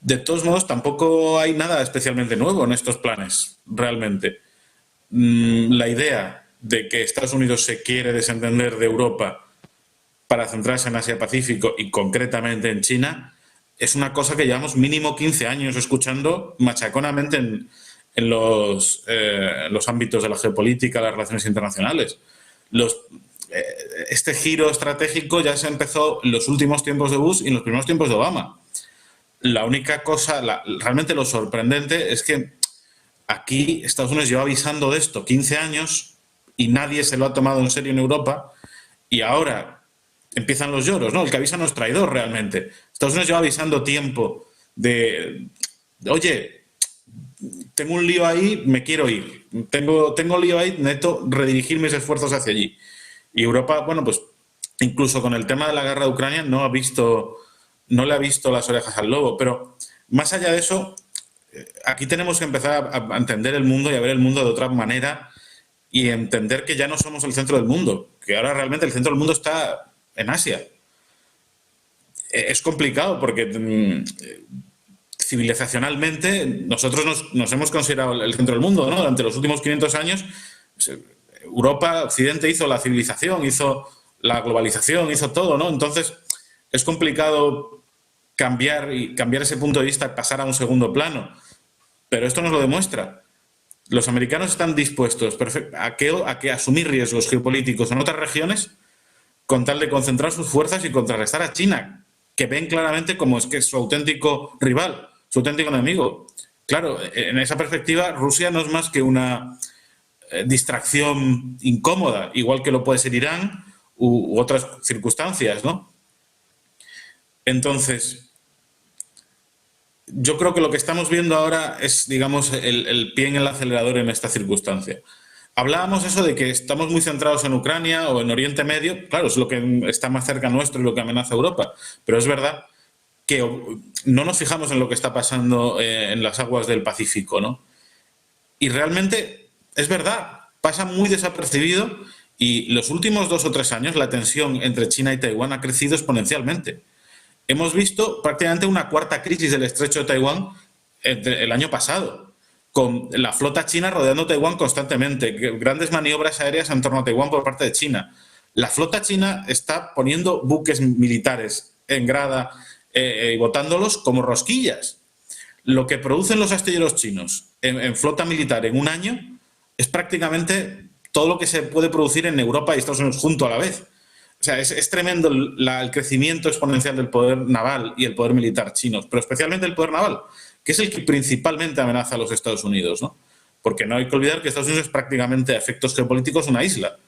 De todos modos, tampoco hay nada especialmente nuevo en estos planes, realmente. La idea de que Estados Unidos se quiere desentender de Europa para centrarse en Asia-Pacífico y concretamente en China, es una cosa que llevamos mínimo 15 años escuchando machaconamente en los ámbitos de la geopolítica, las relaciones internacionales. Este giro estratégico ya se empezó en los últimos tiempos de Bush y en los primeros tiempos de Obama. La única cosa, realmente lo sorprendente es que aquí Estados Unidos lleva avisando de esto 15 años y nadie se lo ha tomado en serio en Europa, y ahora empiezan los lloros, ¿no? El que avisa no es traidor realmente. Estados Unidos lleva avisando tiempo oye, tengo un lío ahí, me quiero ir. Tengo un lío ahí, necesito redirigir mis esfuerzos hacia allí. Y Europa, bueno, pues incluso con el tema de la guerra de Ucrania no le ha visto las orejas al lobo. Pero más allá de eso, aquí tenemos que empezar a entender el mundo y a ver el mundo de otra manera y entender que ya no somos el centro del mundo, que ahora realmente el centro del mundo está en Asia. Es complicado porque civilizacionalmente nosotros nos hemos considerado el centro del mundo, ¿no? Durante los últimos 500 años, Europa, Occidente hizo la civilización, hizo la globalización, hizo todo, ¿no? Entonces es complicado cambiar ese punto de vista y pasar a un segundo plano. Pero esto nos lo demuestra. Los americanos están dispuestos a que asumir riesgos geopolíticos en otras regiones con tal de concentrar sus fuerzas y contrarrestar a China, que ven claramente como es que es su auténtico rival, su auténtico enemigo. Claro, en esa perspectiva, Rusia no es más que una distracción incómoda, igual que lo puede ser Irán u otras circunstancias, ¿no? Entonces, yo creo que lo que estamos viendo ahora es, digamos, el pie en el acelerador en esta circunstancia. Hablábamos eso de que estamos muy centrados en Ucrania o en Oriente Medio. Claro, es lo que está más cerca nuestro y lo que amenaza a Europa. Pero es verdad que no nos fijamos en lo que está pasando en las aguas del Pacífico, ¿no? Y realmente, es verdad, pasa muy desapercibido, y los últimos 2 o 3 años la tensión entre China y Taiwán ha crecido exponencialmente. Hemos visto prácticamente una cuarta crisis del estrecho de Taiwán el año pasado. con la flota china rodeando Taiwán constantemente, grandes maniobras aéreas en torno a Taiwán por parte de China. La flota china está poniendo buques militares en grada y botándolos como rosquillas. Lo que producen los astilleros chinos en flota militar en un año es prácticamente todo lo que se puede producir en Europa y Estados Unidos junto a la vez. O sea, es tremendo el crecimiento exponencial del poder naval y el poder militar chinos, pero especialmente el poder naval, que es el que principalmente amenaza a los Estados Unidos, ¿no? Porque no hay que olvidar que Estados Unidos es prácticamente a efectos geopolíticos una isla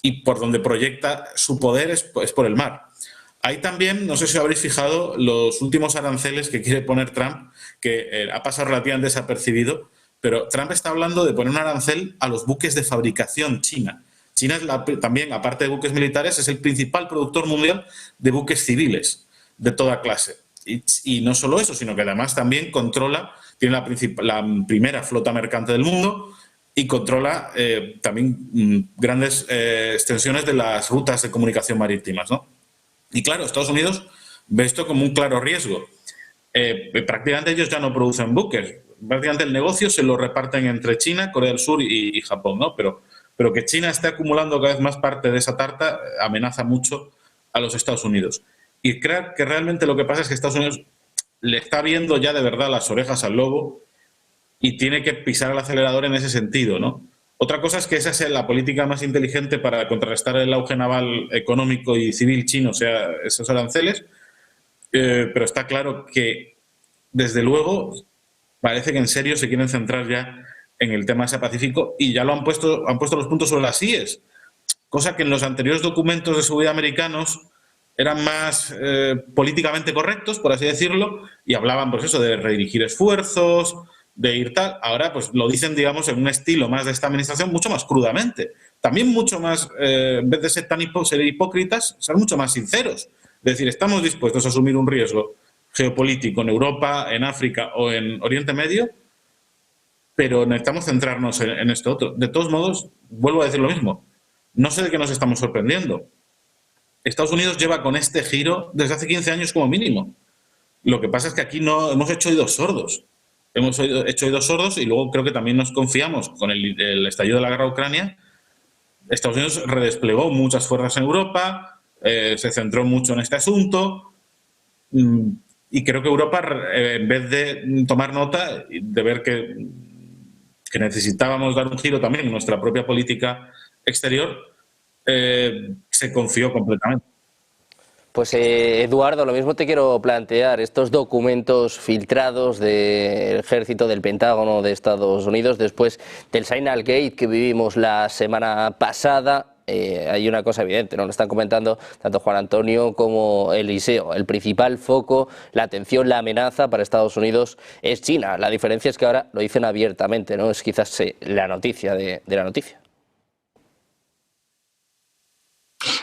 y por donde proyecta su poder es por el mar. Hay también, no sé si os habréis fijado, los últimos aranceles que quiere poner Trump, que ha pasado relativamente desapercibido, pero Trump está hablando de poner un arancel a los buques de fabricación china. China es también, aparte de buques militares, es el principal productor mundial de buques civiles de toda clase. Y no solo eso, sino que además también tiene la primera flota mercante del mundo y controla también grandes extensiones de las rutas de comunicación marítimas, ¿no? Y claro, Estados Unidos ve esto como un claro riesgo. Prácticamente ellos ya no producen buques. Prácticamente el negocio se lo reparten entre China, Corea del Sur y Japón, ¿no? Pero que China esté acumulando cada vez más parte de esa tarta amenaza mucho a los Estados Unidos. Y creo que realmente lo que pasa es que Estados Unidos le está viendo ya de verdad las orejas al lobo y tiene que pisar el acelerador en ese sentido, ¿no? Otra cosa es que esa sea la política más inteligente para contrarrestar el auge naval económico y civil chino, o sea, esos aranceles, pero está claro que, desde luego, parece que en serio se quieren centrar ya en el tema Asia-Pacífico y ya han puesto los puntos sobre las IES, cosa que en los anteriores documentos de seguridad americanos eran más políticamente correctos, por así decirlo, y hablaban, pues eso, de redirigir esfuerzos, de ir tal. Ahora, pues lo dicen, digamos, en un estilo más de esta administración, mucho más crudamente. También mucho más, en vez de ser ser hipócritas, ser mucho más sinceros. Es decir, estamos dispuestos a asumir un riesgo geopolítico en Europa, en África o en Oriente Medio, pero necesitamos centrarnos en esto otro. De todos modos, vuelvo a decir lo mismo. No sé de qué nos estamos sorprendiendo. Estados Unidos lleva con este giro desde hace 15 años como mínimo. Lo que pasa es que aquí no hemos hecho oídos sordos. Hemos hecho oídos sordos y luego creo que también nos confiamos con el estallido de la guerra a Ucrania. Estados Unidos redesplegó muchas fuerzas en Europa, se centró mucho en este asunto y creo que Europa, en vez de tomar nota de ver que necesitábamos dar un giro también en nuestra propia política exterior, se confió completamente. Pues Eduardo, lo mismo te quiero plantear. Estos documentos filtrados del ejército, del Pentágono de Estados Unidos, después del Signal Gate que vivimos la semana pasada, hay una cosa evidente, ¿no? Lo están comentando tanto Juan Antonio como Eliseo. El principal foco, la atención, la amenaza para Estados Unidos es China. La diferencia es que ahora lo dicen abiertamente, ¿no? Es quizás la noticia de la noticia.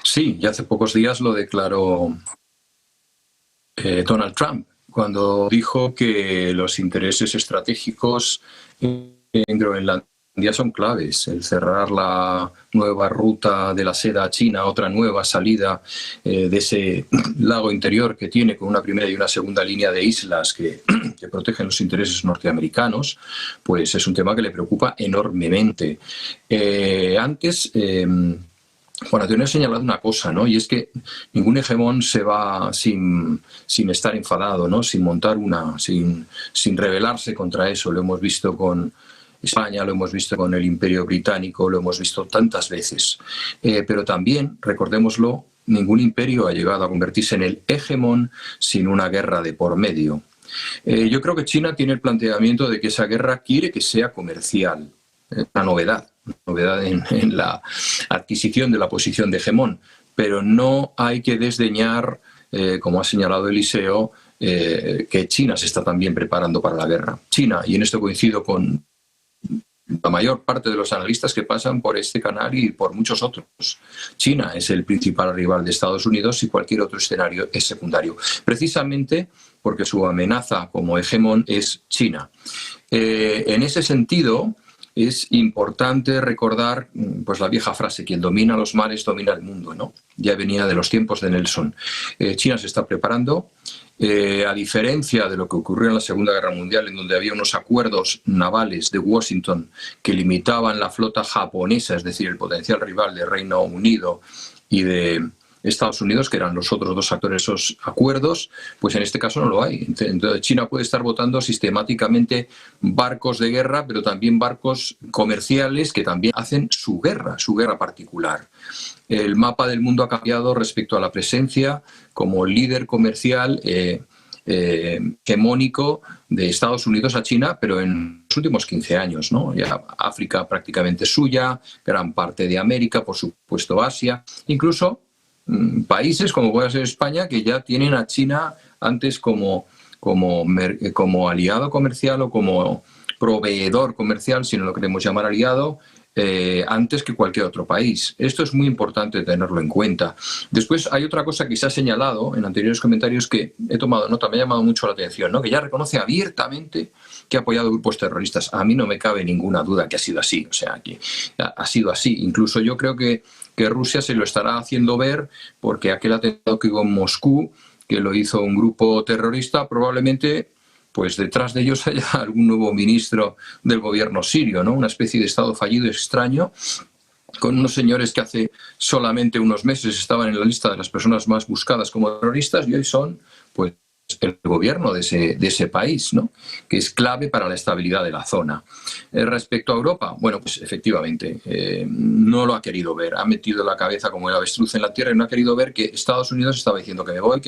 Sí, y hace pocos días lo declaró Donald Trump, cuando dijo que los intereses estratégicos en Groenlandia son claves. El cerrar la nueva ruta de la seda a China, otra nueva salida de ese lago interior que tiene con una primera y una segunda línea de islas que protegen los intereses norteamericanos, pues es un tema que le preocupa enormemente. Antes... Juan Antonio ha señalado una cosa, ¿no? Y es que ningún hegemón se va sin estar enfadado, ¿no? Sin montar sin rebelarse contra eso. Lo hemos visto con España, lo hemos visto con el Imperio Británico, lo hemos visto tantas veces. Pero también, recordémoslo, ningún imperio ha llegado a convertirse en el hegemón sin una guerra de por medio. Yo creo que China tiene el planteamiento de que esa guerra quiere que sea comercial. Una novedad en la adquisición de la posición de hegemón, pero no hay que desdeñar, como ha señalado Eliseo, que China se está también preparando para la guerra. China, y en esto coincido con la mayor parte de los analistas que pasan por este canal y por muchos otros. China es el principal rival de Estados Unidos y cualquier otro escenario es secundario, precisamente porque su amenaza como hegemón es China. En ese sentido, es importante recordar pues la vieja frase, quien domina los mares domina el mundo, ¿no? Ya venía de los tiempos de Nelson. China se está preparando. A diferencia de lo que ocurrió en la Segunda Guerra Mundial, en donde había unos acuerdos navales de Washington que limitaban la flota japonesa, es decir, el potencial rival de Reino Unido y de Estados Unidos, que eran los otros dos actores de esos acuerdos, pues en este caso no lo hay. Entonces China puede estar votando sistemáticamente barcos de guerra, pero también barcos comerciales que también hacen su guerra particular. El mapa del mundo ha cambiado respecto a la presencia como líder comercial hegemónico de Estados Unidos a China, pero en los últimos 15 años, ¿no? Ya África prácticamente suya, gran parte de América, por supuesto Asia, incluso países como puede ser España, que ya tienen a China antes como aliado comercial o como proveedor comercial, si no lo queremos llamar aliado, antes que cualquier otro país. Esto es muy importante tenerlo en cuenta. Después hay otra cosa que se ha señalado en anteriores comentarios que he tomado nota, me ha llamado mucho la atención, ¿no? Que ya reconoce abiertamente que ha apoyado grupos terroristas. A mí no me cabe ninguna duda que ha sido así, o sea, que ha sido así. Incluso yo creo que Rusia se lo estará haciendo ver, porque aquel atentado que hubo en Moscú, que lo hizo un grupo terrorista, probablemente pues detrás de ellos haya algún nuevo ministro del gobierno sirio, ¿no? Una especie de estado fallido extraño, con unos señores que hace solamente unos meses estaban en la lista de las personas más buscadas como terroristas y hoy son pues el gobierno de ese país, ¿no? Que es clave para la estabilidad de la zona. Respecto a Europa, bueno, pues efectivamente no lo ha querido ver, ha metido la cabeza como el avestruz en la tierra y no ha querido ver que Estados Unidos estaba diciendo que me voy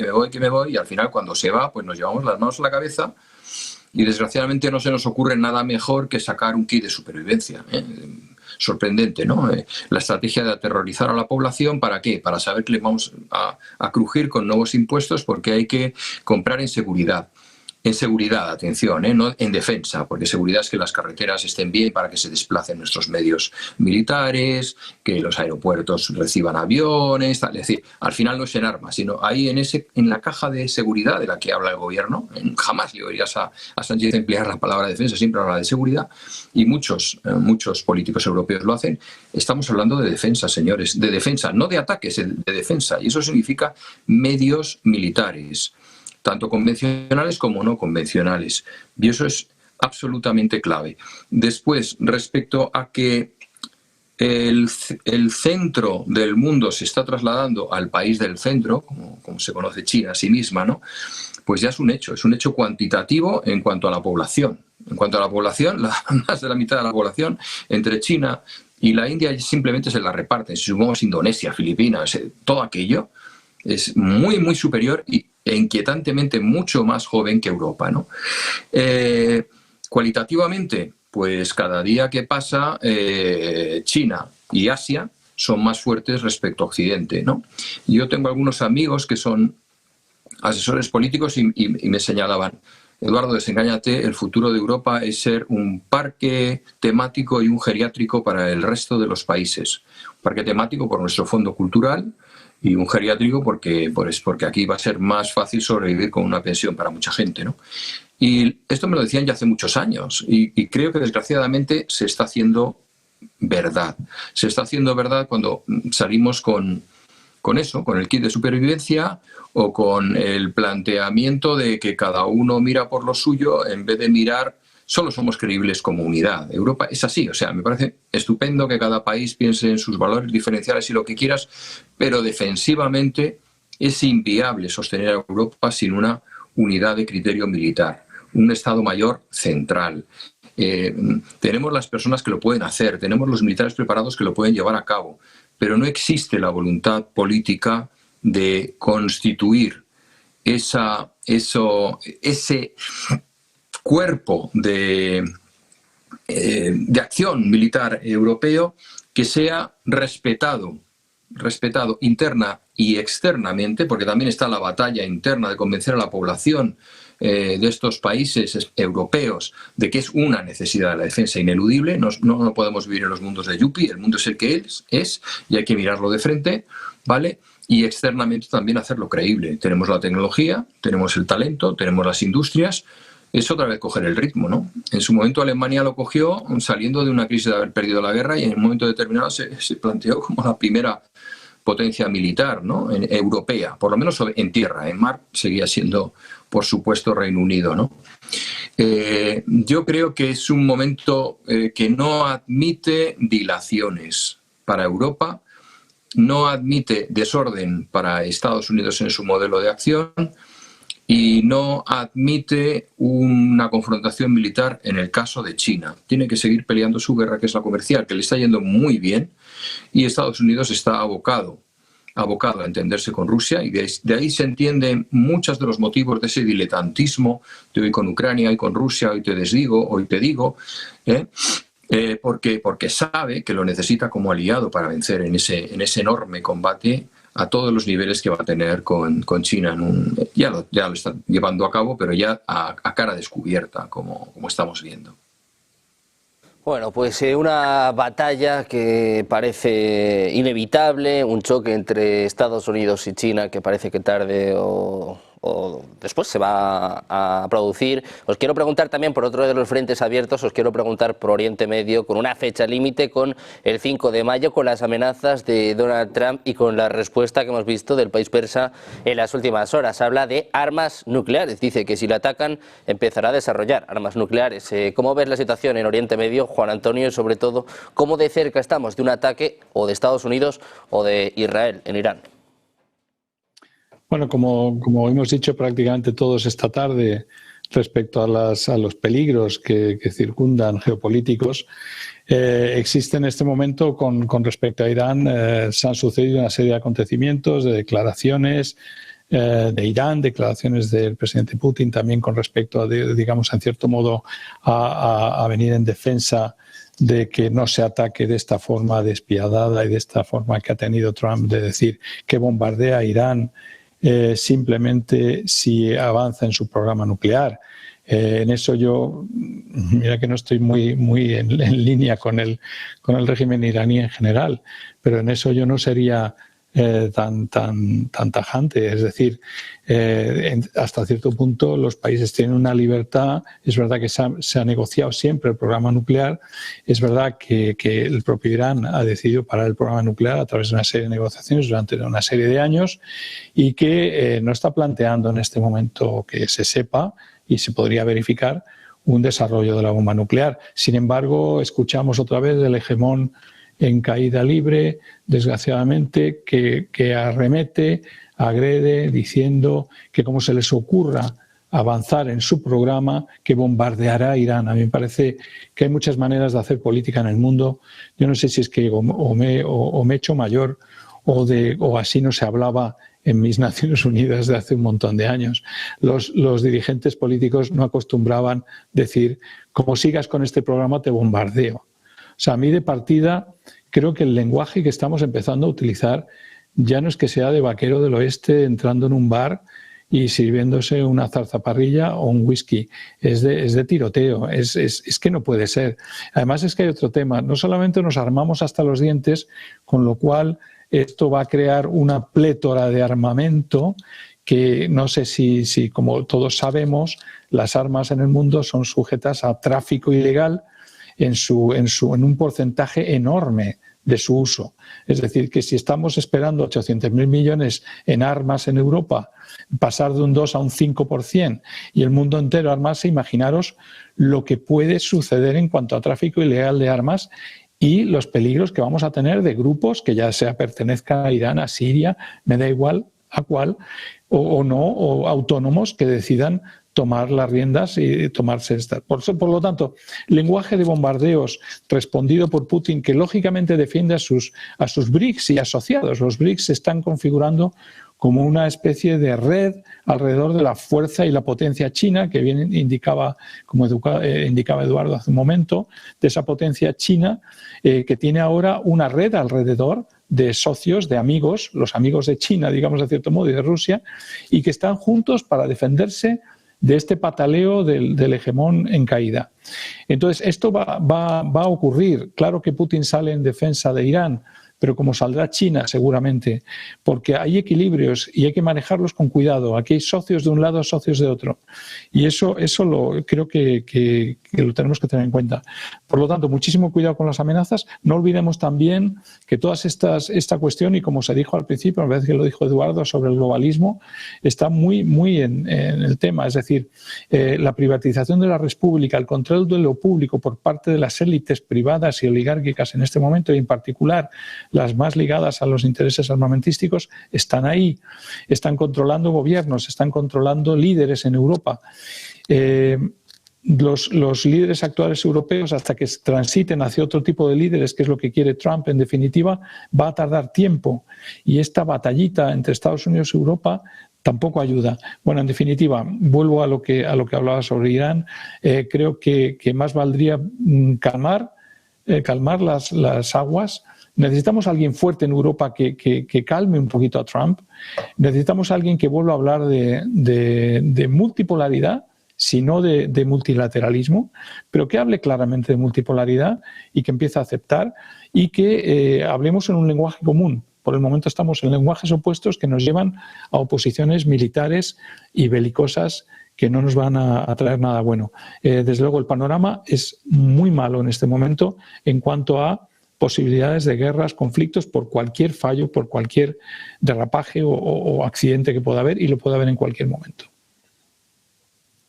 y al final cuando se va pues nos llevamos las manos a la cabeza y desgraciadamente no se nos ocurre nada mejor que sacar un kit de supervivencia, sorprendente, ¿no? La estrategia de aterrorizar a la población, ¿para qué? Para saber que le vamos a crujir con nuevos impuestos porque hay que comprar en seguridad. En seguridad, atención, no en defensa, porque seguridad es que las carreteras estén bien para que se desplacen nuestros medios militares, que los aeropuertos reciban aviones, tal. Es decir, al final no es en armas, sino ahí en la caja de seguridad de la que habla el gobierno. Jamás le oirías a Sánchez emplear la palabra defensa, siempre habla de seguridad, y muchos políticos europeos lo hacen. Estamos hablando de defensa, señores, de defensa, no de ataques, de defensa, y eso significa medios militares, tanto convencionales como no convencionales. Y eso es absolutamente clave. Después, respecto a que el centro del mundo se está trasladando al país del centro, como se conoce China a sí misma, ¿no? Pues ya es un hecho cuantitativo en cuanto a la población. En cuanto a la población, más de la mitad de la población entre China y la India simplemente se la reparten. Si sumamos Indonesia, Filipinas, todo aquello es muy, muy superior e inquietantemente mucho más joven que Europa, ¿no? Cualitativamente, pues cada día que pasa, China y Asia son más fuertes respecto a Occidente, ¿no? Yo tengo algunos amigos que son asesores políticos y me señalaban: Eduardo, desengáñate, el futuro de Europa es ser un parque temático y un geriátrico para el resto de los países. Un parque temático por nuestro fondo cultural, y un geriátrico porque aquí va a ser más fácil sobrevivir con una pensión para mucha gente, ¿no? Y esto me lo decían ya hace muchos años y creo que desgraciadamente se está haciendo verdad. Se está haciendo verdad cuando salimos con eso, con el kit de supervivencia o con el planteamiento de que cada uno mira por lo suyo en vez de mirar. Solo somos creíbles como unidad. Europa es así, o sea, me parece estupendo que cada país piense en sus valores diferenciales y lo que quieras, pero defensivamente es inviable sostener a Europa sin una unidad de criterio militar, un Estado Mayor central. Tenemos las personas que lo pueden hacer, tenemos los militares preparados que lo pueden llevar a cabo, pero no existe la voluntad política de constituir ese cuerpo de acción militar europeo que sea respetado interna y externamente, porque también está la batalla interna de convencer a la población de estos países europeos de que es una necesidad de la defensa ineludible. No podemos vivir en los mundos de Yuppie, el mundo es el que es y hay que mirarlo de frente, ¿vale? Y externamente también hacerlo creíble. Tenemos la tecnología, tenemos el talento, tenemos las industrias, es otra vez coger el ritmo, ¿no? En su momento Alemania lo cogió saliendo de una crisis de haber perdido la guerra y en un momento determinado se planteó como la primera potencia militar, ¿no? Europea, por lo menos en tierra. En mar seguía siendo, por supuesto, Reino Unido, ¿no? Yo creo que es un momento que no admite dilaciones para Europa, no admite desorden para Estados Unidos en su modelo de acción y no admite una confrontación militar en el caso de China. Tiene que seguir peleando su guerra, que es la comercial, que le está yendo muy bien, y Estados Unidos está abocado a entenderse con Rusia, y de ahí se entienden muchos de los motivos de ese diletantismo de hoy con Ucrania, hoy con Rusia, hoy te desdigo, hoy te digo, porque sabe que lo necesita como aliado para vencer en ese enorme combate a todos los niveles que va a tener con China. Ya lo están llevando a cabo, pero ya a cara descubierta, como estamos viendo. Bueno, pues una batalla que parece inevitable, un choque entre Estados Unidos y China que parece que tarde o después se va a producir. Os quiero preguntar también por otro de los frentes abiertos, os quiero preguntar por Oriente Medio, con una fecha límite, con el 5 de mayo, con las amenazas de Donald Trump y con la respuesta que hemos visto del país persa en las últimas horas. Habla de armas nucleares, dice que si la atacan empezará a desarrollar armas nucleares. ¿Cómo ves la situación en Oriente Medio, Juan Antonio, y sobre todo cómo de cerca estamos de un ataque o de Estados Unidos o de Israel en Irán? Bueno, como hemos dicho prácticamente todos esta tarde respecto a los peligros que circundan geopolíticos, existe en este momento con respecto a Irán, se han sucedido una serie de acontecimientos, de declaraciones de Irán, declaraciones del presidente Putin también con respecto a, digamos, en cierto modo, a venir en defensa de que no se ataque de esta forma despiadada y de esta forma que ha tenido Trump de decir que bombardea a Irán simplemente si avanza en su programa nuclear. En eso yo, mira que no estoy muy en línea con el régimen iraní en general, pero en eso yo no sería tan tajante. Es decir, hasta cierto punto los países tienen una libertad. Es verdad que se ha negociado siempre el programa nuclear. Es verdad que el propio Irán ha decidido parar el programa nuclear a través de una serie de negociaciones durante una serie de años y que no está planteando en este momento que se sepa y se podría verificar un desarrollo de la bomba nuclear. Sin embargo, escuchamos otra vez del hegemón en caída libre, desgraciadamente, que arremete, agrede, diciendo que como se les ocurra avanzar en su programa, que bombardeará a Irán. A mí me parece que hay muchas maneras de hacer política en el mundo. Yo no sé si es que o me he hecho mayor o así no se hablaba en mis Naciones Unidas de hace un montón de años. Los dirigentes políticos no acostumbraban decir, como sigas con este programa te bombardeo. O sea, a mí de partida creo que el lenguaje que estamos empezando a utilizar ya no es que sea de vaquero del oeste entrando en un bar y sirviéndose una zarzaparrilla o un whisky. Es de tiroteo, es que no puede ser. Además es que hay otro tema, no solamente nos armamos hasta los dientes, con lo cual esto va a crear una plétora de armamento que no sé si como todos sabemos, las armas en el mundo son sujetas a tráfico ilegal en un porcentaje enorme de su uso. Es decir, que si estamos esperando 800.000 millones en armas en Europa, pasar de un 2 a un 5% y el mundo entero armarse, imaginaros lo que puede suceder en cuanto a tráfico ilegal de armas y los peligros que vamos a tener de grupos que ya sea pertenezcan a Irán, a Siria, me da igual a cuál, o no, o autónomos que decidan tomar las riendas y tomarse esta. Por lo tanto, lenguaje de bombardeos respondido por Putin, que lógicamente defiende a sus BRICS y asociados. Los BRICS se están configurando como una especie de red alrededor de la fuerza y la potencia china, que bien indicaba, como indicaba Eduardo hace un momento, de esa potencia china, que tiene ahora una red alrededor de socios, de amigos, los amigos de China, digamos de cierto modo, y de Rusia, y que están juntos para defenderse de este pataleo del hegemón en caída. Entonces, esto va a ocurrir. Claro que Putin sale en defensa de Irán, pero como saldrá China seguramente, porque hay equilibrios y hay que manejarlos con cuidado. Aquí hay socios de un lado, socios de otro. Y eso creo que lo tenemos que tener en cuenta. Por lo tanto, muchísimo cuidado con las amenazas. No olvidemos también que esta cuestión, y como se dijo al principio, me parece que lo dijo Eduardo, sobre el globalismo, está muy en el tema. Es decir, la privatización de la red pública, el control de lo público por parte de las élites privadas y oligárquicas en este momento, y en particular las más ligadas a los intereses armamentísticos, están ahí, están controlando gobiernos, están controlando líderes en Europa. Los líderes actuales europeos, hasta que transiten hacia otro tipo de líderes, que es lo que quiere Trump, en definitiva, va a tardar tiempo. Y esta batallita entre Estados Unidos y Europa tampoco ayuda. Bueno, en definitiva, vuelvo a lo que hablaba sobre Irán. Creo que más valdría calmar las aguas. Necesitamos a alguien fuerte en Europa que calme un poquito a Trump. Necesitamos a alguien que vuelva a hablar de multipolaridad, sino de multilateralismo, pero que hable claramente de multipolaridad y que empiece a aceptar y que hablemos en un lenguaje común. Por el momento estamos en lenguajes opuestos que nos llevan a oposiciones militares y belicosas que no nos van a traer nada bueno. Desde luego el panorama es muy malo en este momento en cuanto a posibilidades de guerras, conflictos, por cualquier fallo, por cualquier derrapaje o accidente que pueda haber, y lo puede haber en cualquier momento.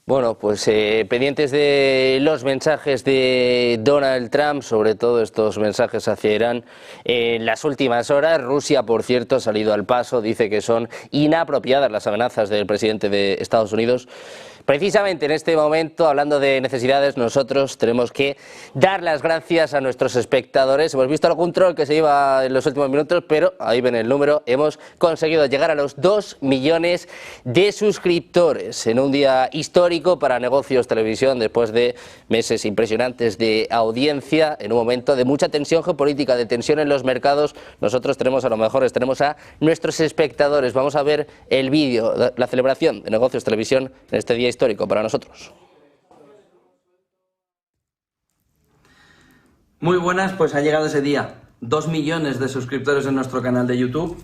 Bueno, pues pendientes de los mensajes de Donald Trump, sobre todo estos mensajes hacia Irán en las últimas horas. Rusia, por cierto, ha salido al paso, dice que son inapropiadas las amenazas del presidente de Estados Unidos. Precisamente en este momento, hablando de necesidades, nosotros tenemos que dar las gracias a nuestros espectadores. Hemos visto algún troll que se iba en los últimos minutos, pero ahí ven el número. Hemos conseguido llegar a los 2 millones de suscriptores en un día histórico para Negocios Televisión, después de meses impresionantes de audiencia, en un momento de mucha tensión geopolítica, de tensión en los mercados. Nosotros tenemos a nuestros espectadores. Vamos a ver el vídeo, la celebración de Negocios Televisión en este día histórico para nosotros. Muy buenas, pues ha llegado ese día. 2 millones de suscriptores en nuestro canal de YouTube,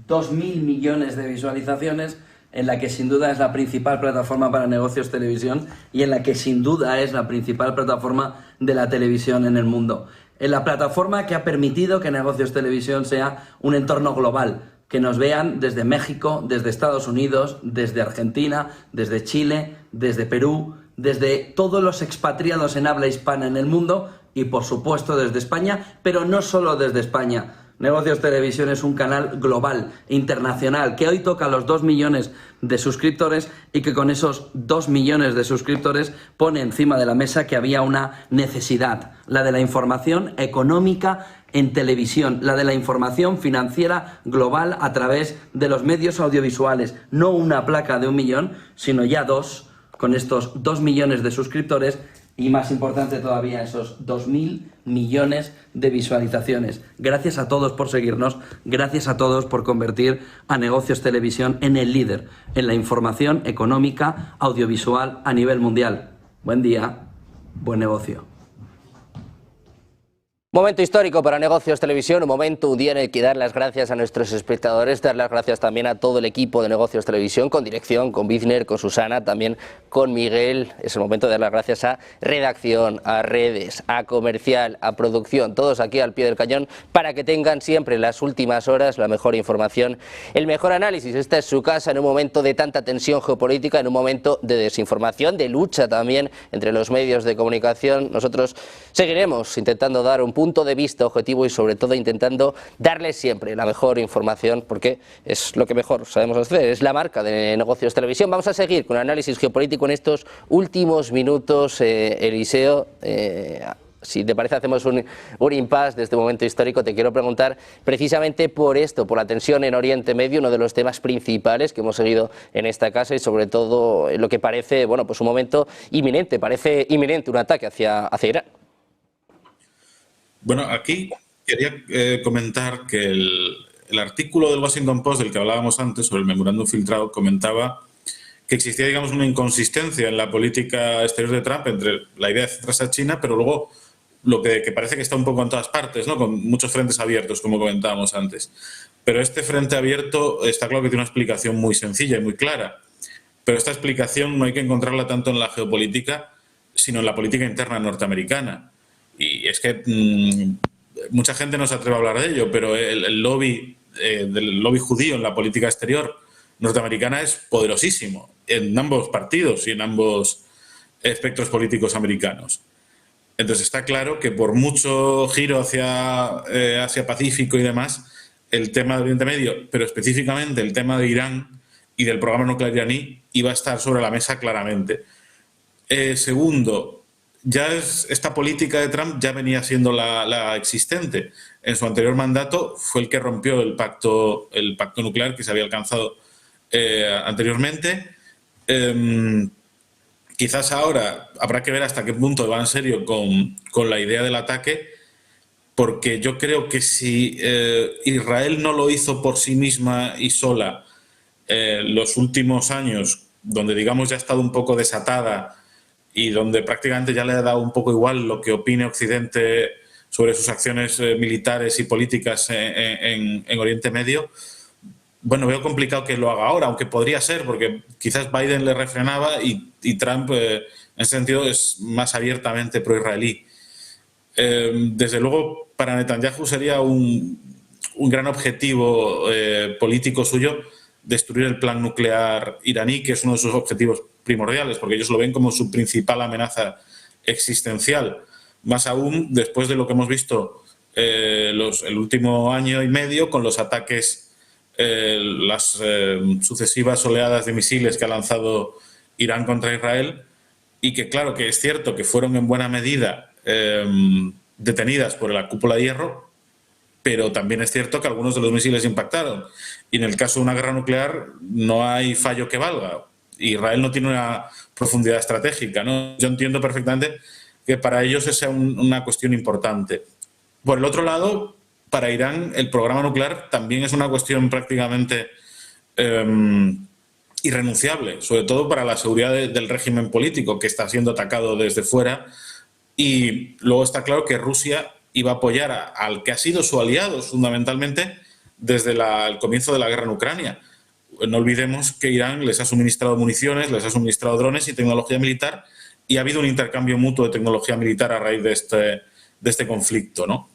2.000 millones de visualizaciones, en la que sin duda es la principal plataforma para Negocios Televisión y en la que sin duda es la principal plataforma de la televisión en el mundo. En la plataforma que ha permitido que Negocios Televisión sea un entorno global, que nos vean desde México, desde Estados Unidos, desde Argentina, desde Chile, desde Perú, desde todos los expatriados en habla hispana en el mundo y, por supuesto, desde España, pero no solo desde España. Negocios Televisión es un canal global, internacional, que hoy toca los 2 millones de suscriptores y que con esos 2 millones de suscriptores pone encima de la mesa que había una necesidad, la de la información económica en televisión, la de la información financiera global a través de los medios audiovisuales. No una placa de 1 millón, sino ya 2, con estos 2 millones de suscriptores y, más importante todavía, esos 2.000 millones de visualizaciones. Gracias a todos por seguirnos, gracias a todos por convertir a Negocios Televisión en el líder en la información económica audiovisual a nivel mundial. Buen día, buen negocio. Momento histórico para Negocios Televisión, un día en el que dar las gracias a nuestros espectadores, dar las gracias también a todo el equipo de Negocios Televisión, con dirección, con Bizner, con Susana, también con Miguel. Es el momento de dar las gracias a redacción, a redes, a comercial, a producción, todos aquí al pie del cañón, para que tengan siempre en las últimas horas la mejor información, el mejor análisis. Esta es su casa en un momento de tanta tensión geopolítica, en un momento de desinformación, de lucha también entre los medios de comunicación. Nosotros seguiremos intentando dar un punto de vista objetivo y sobre todo intentando darles siempre la mejor información, porque es lo que mejor sabemos hacer, es la marca de Negocios Televisión. Vamos a seguir con el análisis geopolítico en estos últimos minutos. Eliseo, si te parece hacemos un impasse de este momento histórico. Te quiero preguntar precisamente por esto, por la tensión en Oriente Medio, uno de los temas principales que hemos seguido en esta casa y sobre todo lo que parece, bueno, pues un momento inminente, parece inminente un ataque hacia Irán. Bueno, aquí quería comentar que el artículo del Washington Post del que hablábamos antes sobre el memorándum filtrado comentaba que existía, digamos, una inconsistencia en la política exterior de Trump entre la idea de centrarse a China, pero luego lo que parece que está un poco en todas partes, ¿no? Con muchos frentes abiertos, como comentábamos antes. Pero este frente abierto está claro que tiene una explicación muy sencilla y muy clara. Pero esta explicación no hay que encontrarla tanto en la geopolítica, sino en la política interna norteamericana. Y es que mucha gente no se atreve a hablar de ello, pero el lobby del lobby judío en la política exterior norteamericana es poderosísimo en ambos partidos y en ambos espectros políticos americanos. Entonces está claro que por mucho giro hacia Asia-Pacífico y demás, el tema de Oriente Medio, pero específicamente el tema de Irán y del programa nuclear iraní, iba a estar sobre la mesa claramente. Segundo, esta política de Trump ya venía siendo la existente. En su anterior mandato fue el que rompió el pacto nuclear que se había alcanzado anteriormente. Quizás ahora habrá que ver hasta qué punto va en serio con la idea del ataque, porque yo creo que si Israel no lo hizo por sí misma y sola los últimos años, donde digamos ya ha estado un poco desatada y donde prácticamente ya le ha dado un poco igual lo que opine Occidente sobre sus acciones militares y políticas en Oriente Medio, bueno, veo complicado que lo haga ahora, aunque podría ser, porque quizás Biden le refrenaba y Trump, en ese sentido, es más abiertamente pro-israelí. Desde luego, para Netanyahu sería un gran objetivo político suyo destruir el plan nuclear iraní, que es uno de sus objetivos primordiales, porque ellos lo ven como su principal amenaza existencial. Más aún después de lo que hemos visto el último año y medio con los ataques, las sucesivas oleadas de misiles que ha lanzado Irán contra Israel, y que claro que es cierto que fueron en buena medida detenidas por la cúpula de hierro, pero también es cierto que algunos de los misiles impactaron. Y en el caso de una guerra nuclear no hay fallo que valga. Israel no tiene una profundidad estratégica, ¿no? Yo entiendo perfectamente que para ellos esa es una cuestión importante. Por el otro lado, para Irán el programa nuclear también es una cuestión prácticamente irrenunciable, sobre todo para la seguridad del régimen político que está siendo atacado desde fuera. Y luego está claro que Rusia iba a apoyar al que ha sido su aliado fundamentalmente desde el comienzo de la guerra en Ucrania. No olvidemos que Irán les ha suministrado municiones, les ha suministrado drones y tecnología militar, y ha habido un intercambio mutuo de tecnología militar a raíz de este conflicto, ¿no?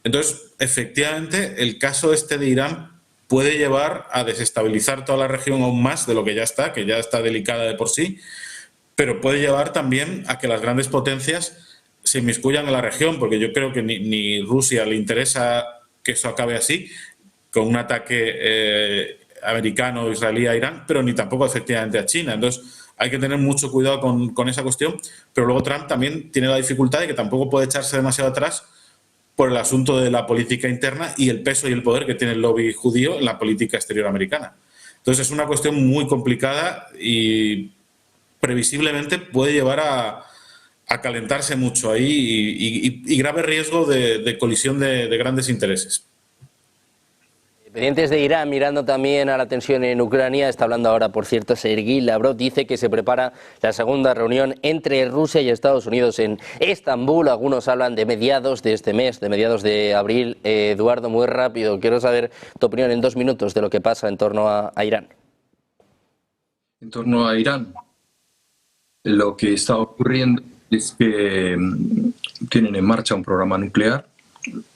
Entonces, efectivamente, el caso de Irán puede llevar a desestabilizar toda la región aún más de lo que ya está delicada de por sí, pero puede llevar también a que las grandes potencias se inmiscuyan en la región, porque yo creo que ni Rusia le interesa que eso acabe así, con un ataque americano o israelí a Irán, pero ni tampoco efectivamente a China. Entonces, hay que tener mucho cuidado con esa cuestión, pero luego Trump también tiene la dificultad de que tampoco puede echarse demasiado atrás por el asunto de la política interna y el peso y el poder que tiene el lobby judío en la política exterior americana. Entonces, es una cuestión muy complicada y previsiblemente puede llevar a calentarse mucho ahí y grave riesgo de colisión de grandes intereses. Pendientes de Irán, mirando también a la tensión en Ucrania, está hablando ahora, por cierto, Sergei Lavrov, dice que se prepara la segunda reunión entre Rusia y Estados Unidos en Estambul. Algunos hablan de mediados de este mes, de mediados de abril. Eduardo, muy rápido, quiero saber tu opinión en 2 minutos de lo que pasa en torno a Irán. En torno a Irán, lo que está ocurriendo es que tienen en marcha un programa nuclear.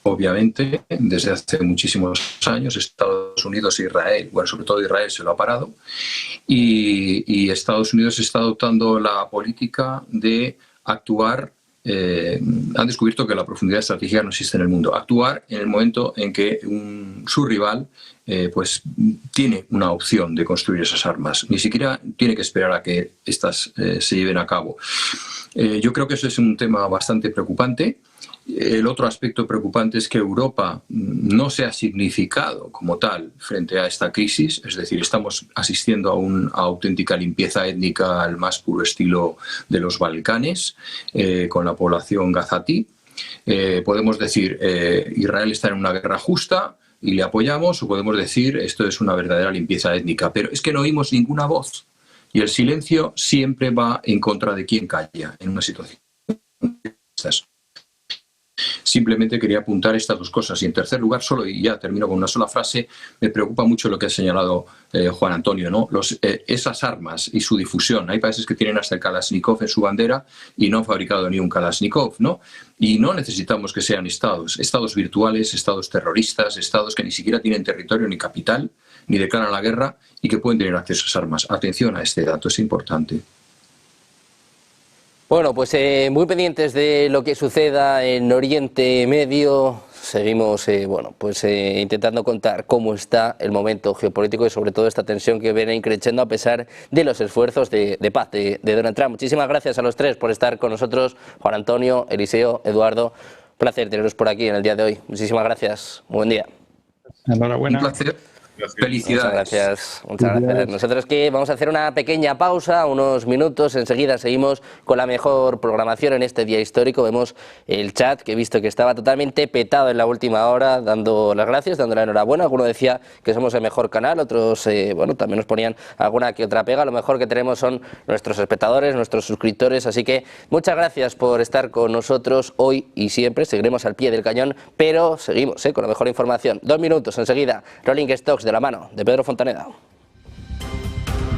Obviamente, desde hace muchísimos años, Estados Unidos e Israel, bueno, sobre todo Israel se lo ha parado, y Estados Unidos está adoptando la política de actuar. Han descubierto que la profundidad estratégica no existe en el mundo. Actuar en el momento en que su rival pues tiene una opción de construir esas armas. Ni siquiera tiene que esperar a que estas se lleven a cabo. Yo creo que eso es un tema bastante preocupante. El otro aspecto preocupante es que Europa no se ha significado como tal frente a esta crisis, es decir, estamos asistiendo a una auténtica limpieza étnica al más puro estilo de los Balcanes, con la población gazatí. Podemos decir, Israel está en una guerra justa y le apoyamos, o podemos decir, esto es una verdadera limpieza étnica, pero es que no oímos ninguna voz y el silencio siempre va en contra de quien calla en una situación de estas. Simplemente quería apuntar estas dos cosas. Y en tercer lugar, solo, y ya termino con una sola frase, me preocupa mucho lo que ha señalado Juan Antonio, ¿no? Esas armas y su difusión. Hay países que tienen hasta el Kalashnikov en su bandera y no han fabricado ni un Kalashnikov, ¿no? Y no necesitamos que sean estados virtuales, estados terroristas, estados que ni siquiera tienen territorio ni capital, ni declaran la guerra y que pueden tener acceso a esas armas. Atención a este dato, es importante. Bueno, pues muy pendientes de lo que suceda en Oriente Medio. Seguimos intentando contar cómo está el momento geopolítico y sobre todo esta tensión que viene increciendo a pesar de los esfuerzos de paz de Donald Trump. Muchísimas gracias a los tres por estar con nosotros. Juan Antonio, Eliseo, Eduardo, un placer teneros por aquí en el día de hoy. Muchísimas gracias. Muy buen día. Enhorabuena. Un placer. Felicidades. Muchas gracias. Nosotros que vamos a hacer una pequeña pausa, unos minutos, enseguida seguimos con la mejor programación en este día histórico. Vemos el chat, que he visto que estaba totalmente petado en la última hora, dando las gracias, dando la enhorabuena. Alguno decía que somos el mejor canal, otros también nos ponían alguna que otra pega. Lo mejor que tenemos son nuestros espectadores, nuestros suscriptores, así que muchas gracias por estar con nosotros hoy y siempre. Seguiremos al pie del cañón, pero seguimos con la mejor información. 2 minutos, enseguida, Rolling Stocks de la mano de Pedro Fontaneda.